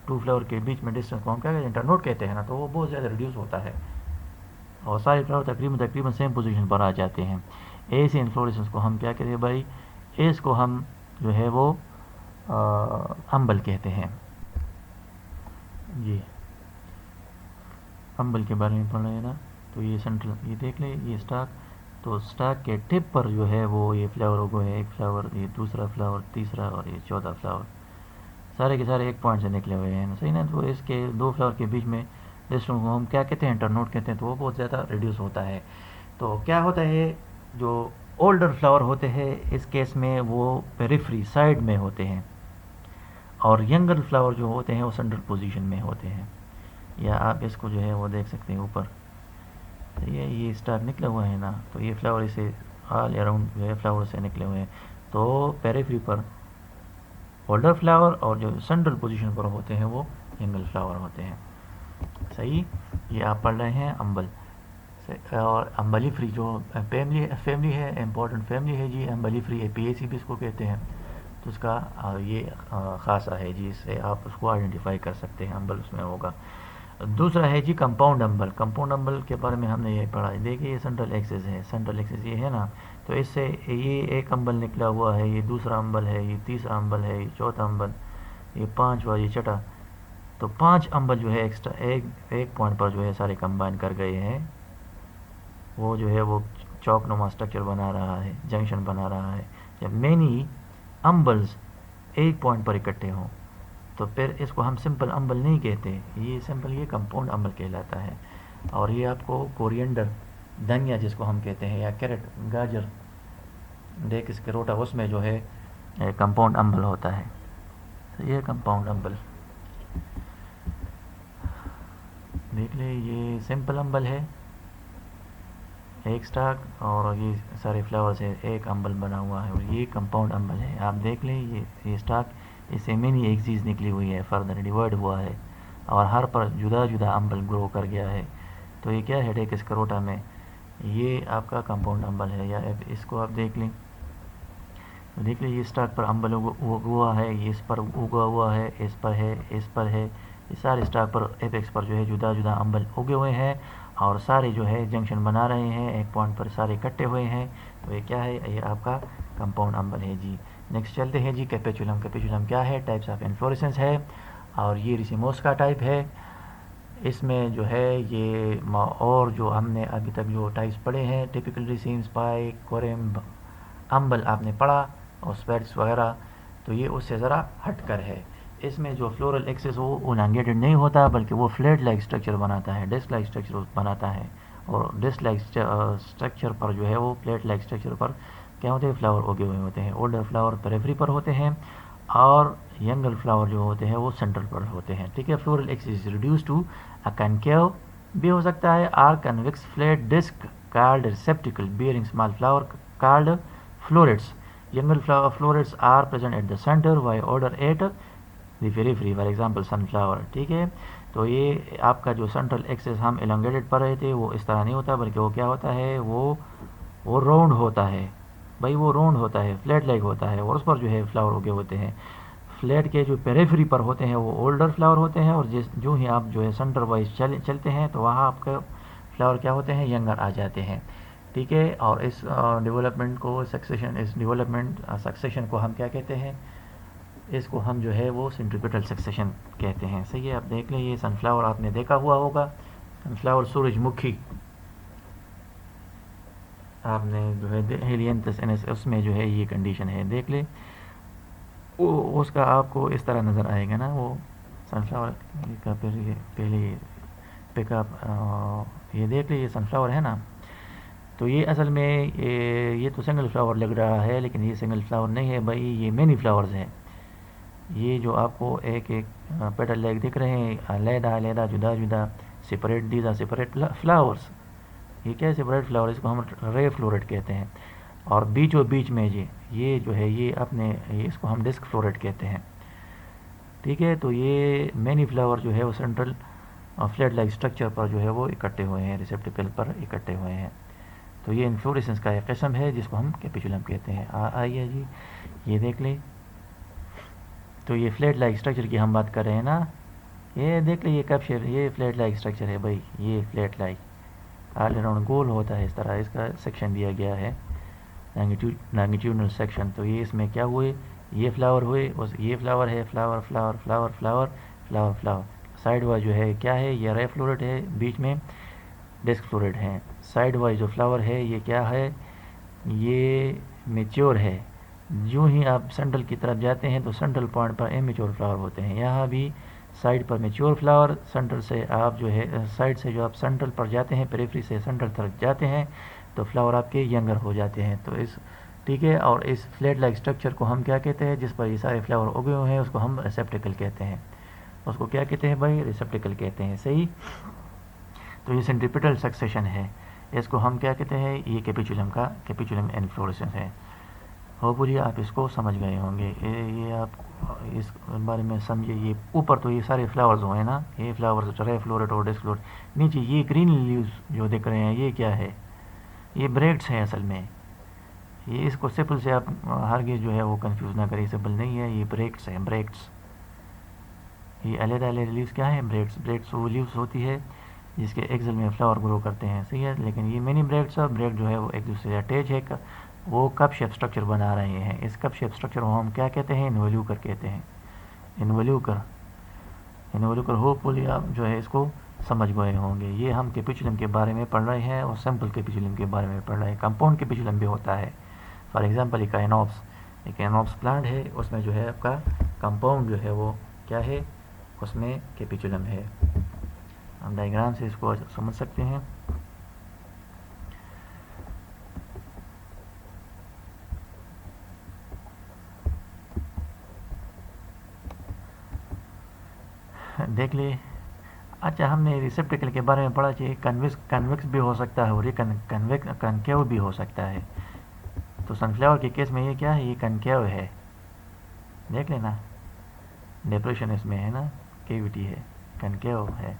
ٹو فلاور کے بیچ میں ڈسٹینس کو ہم کیا کہتے ہیں، انٹرنوڈ کہتے ہیں نا، تو وہ بہت زیادہ ریڈیوس ہوتا ہے اور سارے فلاور تقریباً سیم پوزیشن پر آ جاتے ہیں. ایسے انفلوریسنس کو ہم کیا کہتے ہیں بھائی، اس کو ہم جو ہے وہ امبل کہتے ہیں. جی امبل کے بارے میں پڑھ رہے ہیں نا. تو یہ سینٹرل، یہ دیکھ لیں یہ اسٹاک، تو اسٹاک کے ٹپ پر جو ہے وہ یہ فلاور اگو ہے، ایک فلاور، یہ دوسرا فلاور، تیسرا اور یہ چوتھا فلاور، سارے کے سارے ایک پوائنٹ سے نکلے ہوئے ہیں. صحیح نا. تو اس کے دو فلاور کے بیچ میں ڈسٹینس کو ہم کیا کہتے ہیں، انٹرنوڈ کہتے ہیں. تو وہ بہت زیادہ ریڈیوس ہوتا ہے. تو کیا ہوتا ہے، جو اولڈر فلاور ہوتے ہیں اس کیس میں وہ پیریفری سائڈ میں ہوتے ہیں، اور ینگر فلاور جو ہوتے ہیں وہ سینٹرل پوزیشن میں ہوتے ہیں. یا آپ اس کو جو ہے وہ دیکھ سکتے ہیں اوپر، یہ اسٹار نکلا ہوا ہے نا، تو یہ فلاور اسے آل اراؤنڈ جو ہے فلاور سے نکلے ہوئے ہیں. تو پیریفری پر اولڈر فلاور اور جو سینٹرل پوزیشن پر ہوتے ہیں وہ ینگر فلاور ہوتے ہیں. صحیح. یہ آپ پڑھ رہے ہیں امبل. اور امبلی فری جو فیملی ہے، امپورٹنٹ فیملی ہے جی، امبلی فری APAC بھی اس کو کہتے ہیں. تو اس کا یہ خاصہ ہے جی، اس سے آپ اس کو آئیڈینٹیفائی کر سکتے ہیں، امبل اس میں ہوگا. دوسرا ہے جی کمپاؤنڈ امبل. کمپاؤنڈ امبل کے بارے میں ہم نے یہ پڑھا ہے. دیکھیے یہ سینٹرل ایکسس ہے، سینٹرل ایکسس یہ ہے نا، تو اس سے یہ ایک امبل نکلا ہوا ہے، یہ دوسرا امبل ہے، یہ تیسرا امبل ہے، یہ چوتھا امبل، یہ پانچواں، یہ چھٹا. تو 5 امبل جو ہے ایکسٹرا ایک پوائنٹ پر جو ہے سارے کمبائن کر گئے ہیں. وہ جو ہے وہ چوک نما اسٹرکچر بنا رہا ہے، جنکشن بنا رہا ہے. جب مینی امبلز ایک پوائنٹ پر اکٹھے ہوں تو پھر اس کو ہم سمپل امبل نہیں کہتے، یہ سمپل یہ کمپاؤنڈ امبل کہلاتا ہے. اور یہ آپ کو کورینڈر، دھنیا جس کو ہم کہتے ہیں، یا کیرٹ، گاجر، دیکھ اس کے روٹا، اس میں جو ہے کمپاؤنڈ امبل ہوتا ہے. تو یہ کمپاؤنڈ امبل دیکھ لیں، یہ سمپل امبل ہے ایک سٹاک، اور یہ سارے فلاور سے ایک امبل بنا ہوا ہے، اور یہ کمپاؤنڈ امبل ہے. آپ دیکھ لیں یہ سٹاک، اس سے مینی ایکسیز نکلی ہوئی ہے، فردر ڈیوائڈ ہوا ہے، اور ہر پر جدا جدا امبل گرو کر گیا ہے. تو یہ کیا ہے، ڈیکس کروٹا میں یہ آپ کا کمپاؤنڈ امبل ہے. یا اس کو آپ دیکھ لیں، دیکھ لیں یہ اسٹاک پر امبل ہوا ہے، یہ اس پر اگا ہوا ہے، اس پر ہے، اس پر ہے. یہ سارے اسٹاک پر ایپیکس پر جو ہے جدا جدا امبل اگے ہوئے ہیں، اور سارے جو ہے جنکشن بنا رہے ہیں، ایک پوائنٹ پر سارے اکٹھے ہوئے ہیں. تو یہ کیا ہے، یہ آپ کا کمپاؤنڈ امبل ہے جی. نیکسٹ چلتے ہیں جی کیپیچولم. کیپیچولم کیا ہے، ٹائپس آف انفلوریسنس ہے، اور یہ ریسیموس کا ٹائپ ہے. اس میں جو ہے یہ اور جو ہم نے ابھی تک جو ٹائپس پڑھے ہیں، ٹیپیکل ریسیمس، پائی، کورمب، امبل آپ نے پڑھا، اور اسپیڈس وغیرہ، تو یہ اس سے ذرا ہٹ کر ہے. اس میں جو فلورل ایکسس وہ elongated نہیں ہوتا، بلکہ وہ فلیٹ لائک اسٹرکچر بناتا ہے، ڈسک لائک اسٹرکچر بناتا ہے. اور ڈسک لائک اسٹرکچر پر جو ہے وہ پلیٹ لائک اسٹرکچر پر کیا ہوتے ہیں، فلاور اگے ہوئے ہوتے ہیں. اولڈر فلاور پیریفری پر ہوتے ہیں، اور ینگر فلاور جو ہوتے ہیں وہ سینٹرل پر ہوتے ہیں. ٹھیک ہے. Floral axis reduce to concave بھی ہو سکتا ہے، or convex flat disc called receptacle bearing small flower called florets. Younger florets are present at the center while older at the periphery, for example sunflower. ٹھیک ہے. تو یہ آپ کا جو سینٹرل ایکسس ہم elongated پر رہے تھے، وہ اس طرح نہیں ہوتا، بلکہ وہ کیا ہوتا ہے، وہ راؤنڈ ہوتا ہے بھائی، وہ راؤنڈ ہوتا ہے، فلیٹ لائک ہوتا ہے، اور اس پر جو ہے فلاور اگے ہوتے ہیں. فلیٹ کے جو پیریفری پر ہوتے ہیں وہ اولڈر فلاور ہوتے ہیں، اور جو ہی آپ جو ہے سینٹر وائز چلتے ہیں تو وہاں آپ کا فلاور کیا ہوتے ہیں، ینگر آ جاتے ہیں. ٹھیک ہے. اور اس ڈیولپمنٹ کو اس ڈیولپمنٹ سکسیشن کو ہم کیا کہتے ہیں، اس کو ہم جو ہے وہ سینٹریپیٹل سکسیشن کہتے ہیں. صحیح ہے. آپ دیکھ لیں یہ سن فلاور آپ نے دیکھا ہوا ہوگا، سن فلاور سورج مکھی آپ نے جو ہے ہیلینتھس، اس میں جو ہے یہ کنڈیشن ہے. دیکھ لیں وہ اس کا آپ کو اس طرح نظر آئے گا نا، وہ سن فلاور کا پہلے پک اپ، یہ دیکھ لیں یہ سن فلاور ہے نا. تو یہ اصل میں یہ تو سنگل فلاور لگ رہا ہے، لیکن یہ سنگل فلاور نہیں ہے بھائی، یہ مینی فلاورز ہیں. یہ جو آپ کو ایک پیٹل لیگ دکھ رہے ہیں، علیحدہ علیحدہ، جدا جدا، separate, these are separate flowers. یہ کیا ہے، سپریٹ فلاور، اس کو ہم رے فلوریٹ کہتے ہیں. اور بیچوں بیچ میں یہ جو ہے یہ اپنے اس کو ہم ڈسک فلوریٹ کہتے ہیں. ٹھیک ہے. تو یہ مینی فلاور جو ہے وہ سینٹرل فلیٹ لائک اسٹرکچر پر جو ہے وہ اکٹھے ہوئے ہیں، ریسیپٹیکل پر اکٹھے ہوئے ہیں. تو یہ انفلوریسنس کا ایک قسم ہے جس کو ہم کیپیچولم کہتے ہیں. آئیے جی یہ دیکھ لیں. تو یہ فلیٹ لائک اسٹرکچر کی ہم بات کر رہے ہیں نا. یہ دیکھ لیں یہ کپ شیپ, یہ فلیٹ لائک اسٹرکچر ہے بھائی. یہ فلیٹ لائک آل اراؤنڈ گول ہوتا ہے اس طرح. اس کا سیکشن دیا گیا ہے لانگیٹیوڈنل سیکشن. تو یہ اس میں کیا ہوئے, یہ فلاور ہوئے, یہ فلاور ہے, flower flower flower flower flower flower. Side wise جو ہے کیا ہے, یہ رے فلوریٹ ہے, بیچ میں ڈسک فلوریٹ ہے. سائڈ وائز جو فلاور ہے یہ کیا ہے, یہ میچور ہے. جو ہی آپ سینٹرل کی طرف جاتے ہیں تو سینٹرل پوائنٹ پر امیچور فلاور ہوتے ہیں. یہاں بھی سائڈ پر میچور فلاور, سینٹر سے آپ جو ہے سائڈ سے جو آپ سینٹرل پر جاتے ہیں, پیریفری سے سینٹرل طرف جاتے ہیں تو فلاور آپ کے ینگر ہو جاتے ہیں. تو اس ٹھیک ہے. اور اس فلیٹ لائک اسٹرکچر کو ہم کیا کہتے ہیں, جس پر یہ سارے فلاور اگے ہوئے ہیں اس کو ہم ریسیپٹیکل کہتے ہیں. اس کو کیا کہتے ہیں بھائی, ریسیپٹیکل کہتے ہیں. صحیح. تو یہ سینٹریپیٹل سکسیشن ہے, اس کو ہم کیا کہتے ہیں, یہ کیپیچولم انفلوریسنس ہے. ہوپفلی آپ اس کو سمجھ گئے ہوں گے. یہ آپ اس بارے میں سمجھے. یہ اوپر تو یہ سارے فلاورز ہوئے نا, یہ فلاورز رے فلوریٹ اور ڈسک فلوریٹ. نیچے یہ گرین لیوز جو دیکھ رہے ہیں یہ کیا ہے, یہ بریکٹس ہیں اصل میں. یہ اس کو سپل سے آپ ہرگز جو ہے وہ کنفیوز نہ کریں, سپل نہیں ہے, یہ بریکٹس ہیں, بریکٹس. یہ علیحدہ علیحدہ لیوز کیا ہیں, بریکٹس. بریکٹس وہ لیوز ہوتی ہے جس کے ایکزل میں فلاور گرو کرتے ہیں. صحیح ہے. لیکن یہ منی بریکٹس اور بریک جو ہے وہ ایک دوسرے سے اٹیچ ہے, وہ کپ شیپ اسٹرکچر بنا رہے ہیں. اس کپ شیپ اسٹرکچر کو ہم کیا کہتے ہیں, انولیوکر کہتے ہیں. انولیوکر ہوپفلی آپ جو ہے اس کو سمجھ گئے ہوں گے. یہ ہم کیپیچولم کے بارے میں پڑھ رہے ہیں اور سمپل کیپیچولم کے بارے میں پڑھ رہے ہیں. کمپاؤنڈ کیپیچولم بھی ہوتا ہے. فار ایگزامپل ایک اینوپس پلانٹ ہے, اس میں جو ہے آپ کا کمپاؤنڈ جو ہے وہ کیا ہے, اس میں کیپیچولم ہے. ہم ڈائیگرام سے اس کو سمجھ سکتے ہیں. دیکھ لیں. اچھا, ہم نے ریسیپٹیکل کے بارے میں پڑھا کہ کنویکس بھی ہو سکتا ہے اور یہ کنکیو بھی ہو سکتا ہے. تو سن فلاور کے کیس میں یہ کیا ہے, یہ کنکیو ہے. دیکھ لینا ڈپریشن اس میں ہے نا, کیوٹی ہے, کنکیو ہے.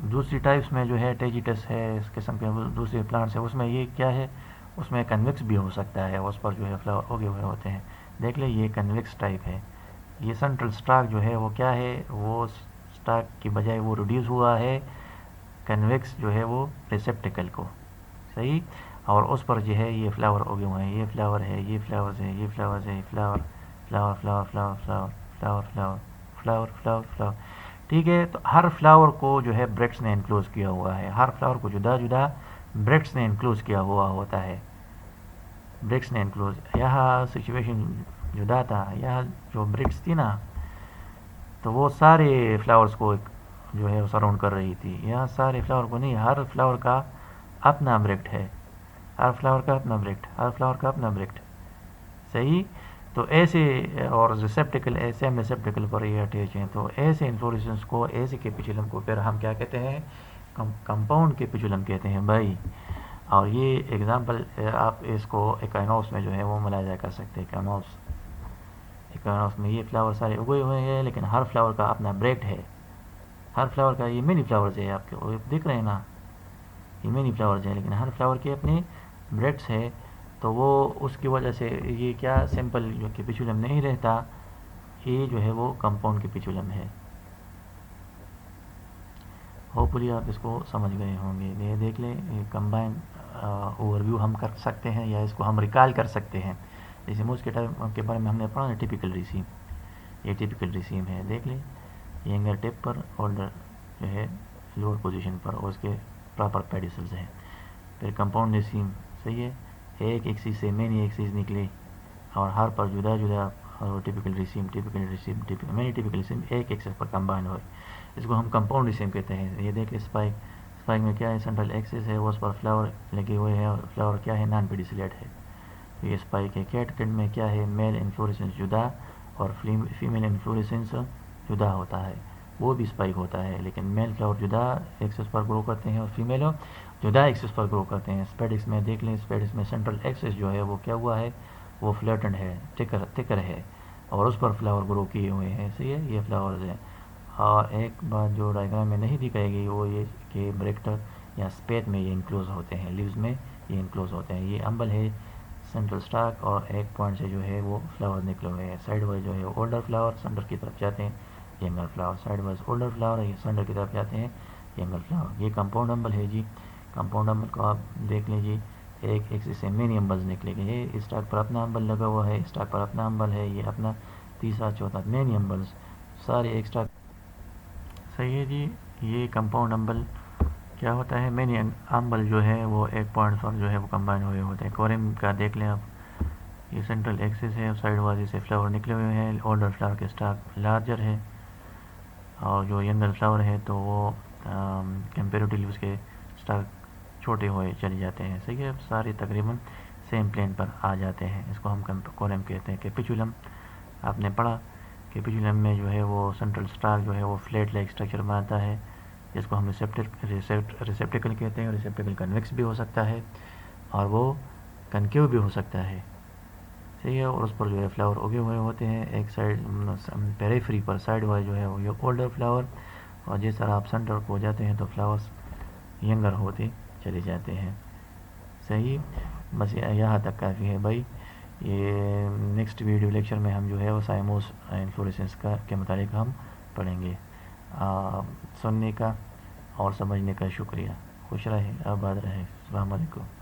دوسری ٹائپس میں جو ہے ٹیجیٹس ہے, اس قسم کے دوسرے پلانٹس ہیں, اس میں یہ کیا ہے, اس میں کنویکس بھی ہو سکتا ہے, اس پر جو ہے فلاور اگے ہوئے ہوتے ہیں. دیکھ لیں یہ کنویکس ٹائپ ہے. یہ سینٹرل سٹاک جو ہے وہ کیا ہے, وہ سٹاک کی بجائے وہ ریڈیوس ہوا ہے کنویکس جو ہے وہ ریسیپٹیکل کو. صحیح. اور اس پر جو ہے یہ فلاور اگے ہوئے ہیں, یہ فلاور ہے, یہ فلاورز ہیں, یہ فلاورز ہیں, flower flower flower flower flower flower flower flower flower flower. ٹھیک ہے. تو ہر فلاور کو جو ہے بریکٹس نے انکلوز کیا ہوا ہے. ہر فلاور کو جدا جدا بریکٹس نے انکلوز کیا ہوا ہوتا ہے. بریکٹس نے انکلوز. یہاں سچویشن جدا تھا. یہاں جو بریکٹس تھی نا, تو وہ سارے فلاورز کو جو ہے سراؤنڈ کر رہی تھی. یہاں سارے فلاور کو نہیں, ہر فلاور کا اپنا بریکٹ ہے, ہر فلاور کا اپنا بریکٹ, ہر فلاور کا اپنا بریکٹ. صحیح. تو ایسے اور ریسیپٹیکل سیم ریسیپٹیکل پر یہ اٹیچ ہیں. تو ایسے انفلوریسنس کو, ایسے کیپیچولم کو پھر ہم کیا کہتے ہیں, کمپاؤنڈ کیپیچولم کہتے ہیں بھائی. اور یہ ایگزامپل آپ اس کو ایکائنوپس میں جو ہے وہ ملاحظہ کر سکتے ہیں. ایکائنوپس میں یہ فلاور سارے اگے ہوئے ہیں, لیکن ہر فلاور کا اپنا بریکٹ ہے. ہر فلاور کا, یہ مینی فلاورز ہے آپ کے دیکھ رہے ہیں نا, یہ مینی فلاورز ہیں, لیکن ہر فلاور کے اپنے بریکٹس ہے. تو وہ اس کی وجہ سے یہ کیا سمپل جو کیپیچولم نہیں رہتا, یہ جو ہے وہ کمپاؤنڈ کیپیچولم ہے. ہوپفلی آپ اس کو سمجھ گئے ہوں گے. یہ دیکھ لیں, یہ کمبائن اوور ویو ہم کر سکتے ہیں, یا اس کو ہم ریکال کر سکتے ہیں. جیسے موس کے ٹائپ کے بارے میں ہم نے پڑھا نا, ٹیپیکل ریسیم. یہ ٹیپیکل ریسیم ہے. دیکھ لیں یہ اینگر ٹپ پر اور جو ہے لوور پوزیشن پر, اور اس کے پراپر پیڈیسلز ہیں. پھر کمپاؤنڈ ریسیم. صحیح ہے. ایک ایکسیز سے مینی ایکسیز نکلے, اور ہر پر جدا جدا, اور ٹیپیکل ریسیم مینی ٹیپیکل ریسیم ایک ایکسیز پر کمبائن ہوئے. اس کو ہم کمپاؤنڈ ریسیم کہتے ہیں. یہ دیکھ اسپائک میں کیا ہے, سینٹرل ایکسس ہے, وہ اس پر فلاور لگے ہوئے ہیں, اور فلاور کیا ہے, نان پیڈیسیلیٹ ہے. تو یہ اسپائک ہے. کیٹ میں کیا ہے, میل انفلوریسنس جدا اور فیمیل انفلوریسنس جدا ہوتا ہے. وہ بھی اسپائک ہوتا ہے, لیکن میل فلاور جدا ایکسس پر گرو کرتے ہیں اور فیمیل جدا ایکسس پر گرو کرتے ہیں. اسپیڈکس میں دیکھ لیں, اسپیڈکس میں سینٹرل ایکسس جو ہے وہ کیا ہوا ہے, وہ فلیٹنڈ ہے, تھکر ہے, اور اس پر فلاور گرو کیے ہوئے ہیں. صحیح ہے. یہ فلاورز ہیں. اور ایک بات جو ڈائیگرام میں نہیں دکھائی گئی وہ یہ کہ بریکٹ یا اسپیت میں یہ انکلوز ہوتے ہیں, لیوز میں یہ انکلوز ہوتے ہیں. یہ امبل ہے سینٹرل اسٹاک اور ایک پوائنٹ سے جو ہے وہ فلاور نکلے ہوئے ہیں. سائڈ وائز جو ہے اولڈر فلاور سینٹر کی طرف جاتے ہیں younger flower, side wise older flower یہ سینٹر کی طرف جاتے ہیں ینگر فلاور. یہ کمپاؤنڈ امبل ہے جی. کمپاؤنڈ امبل کو آپ دیکھ لیجیے, ایک ایکسس سے مینی امبلز نکلے گئے. یہ اسٹاک پر اپنا امبل لگا ہوا ہے, اسٹاک پر اپنا امبل ہے, یہ اپنا تیسرا چوتھا مینی امبلز سارے ایک اسٹاک. صحیح ہے جی. یہ کمپاؤنڈ امبل کیا ہوتا ہے, مینی امبل جو ہے وہ ایک پوائنٹ پر جو ہے وہ کمبائن ہوئے ہوتے ہیں. کورم کا دیکھ لیں آپ, یہ سینٹرل ایکسس ہے, سائڈ وائز سے فلاور نکلے ہوئے ہیں. اولڈر فلاور کے اسٹاک لارجر ہے اور جو ینگر فلاور ہے تو وہ کمپیریٹیولی اس کے اسٹاک چھوٹے ہوئے چلے جاتے ہیں. صحیح ہے, سارے تقریباً سیم پلین پر آ جاتے ہیں. اس کو ہم کولم کہتے ہیں. کیپیچولم آپ نے پڑھا, کیپیچولم میں جو ہے وہ سینٹرل اسٹاک جو ہے وہ فلیٹ لائک اسٹرکچر بناتا ہے, جس کو ہم ریسیپٹیکل کہتے ہیں. ریسیپٹیکل کنویکس بھی ہو سکتا ہے اور وہ کنکیو بھی ہو سکتا ہے. صحیح ہے, اور اس پر جو ہے فلاور اگے ہوئے ہوتے ہیں. ایک سائڈ پیریفری پر سائڈ وائز جو ہے وہ یہ اولڈر فلاور, اور جس طرح آپ سینٹر کو جاتے ہیں تو فلاورس ینگر ہوتے چلے جاتے ہیں. صحیح, بس یہاں تک کافی ہے بھائی. یہ نیکسٹ ویڈیو لیکچر میں ہم جو ہے وہ سائموس انفلوریسنس کے متعلق ہم پڑھیں گے. سننے کا اور سمجھنے کا شکریہ. خوش رہے, آباد رہے. السلام علیکم.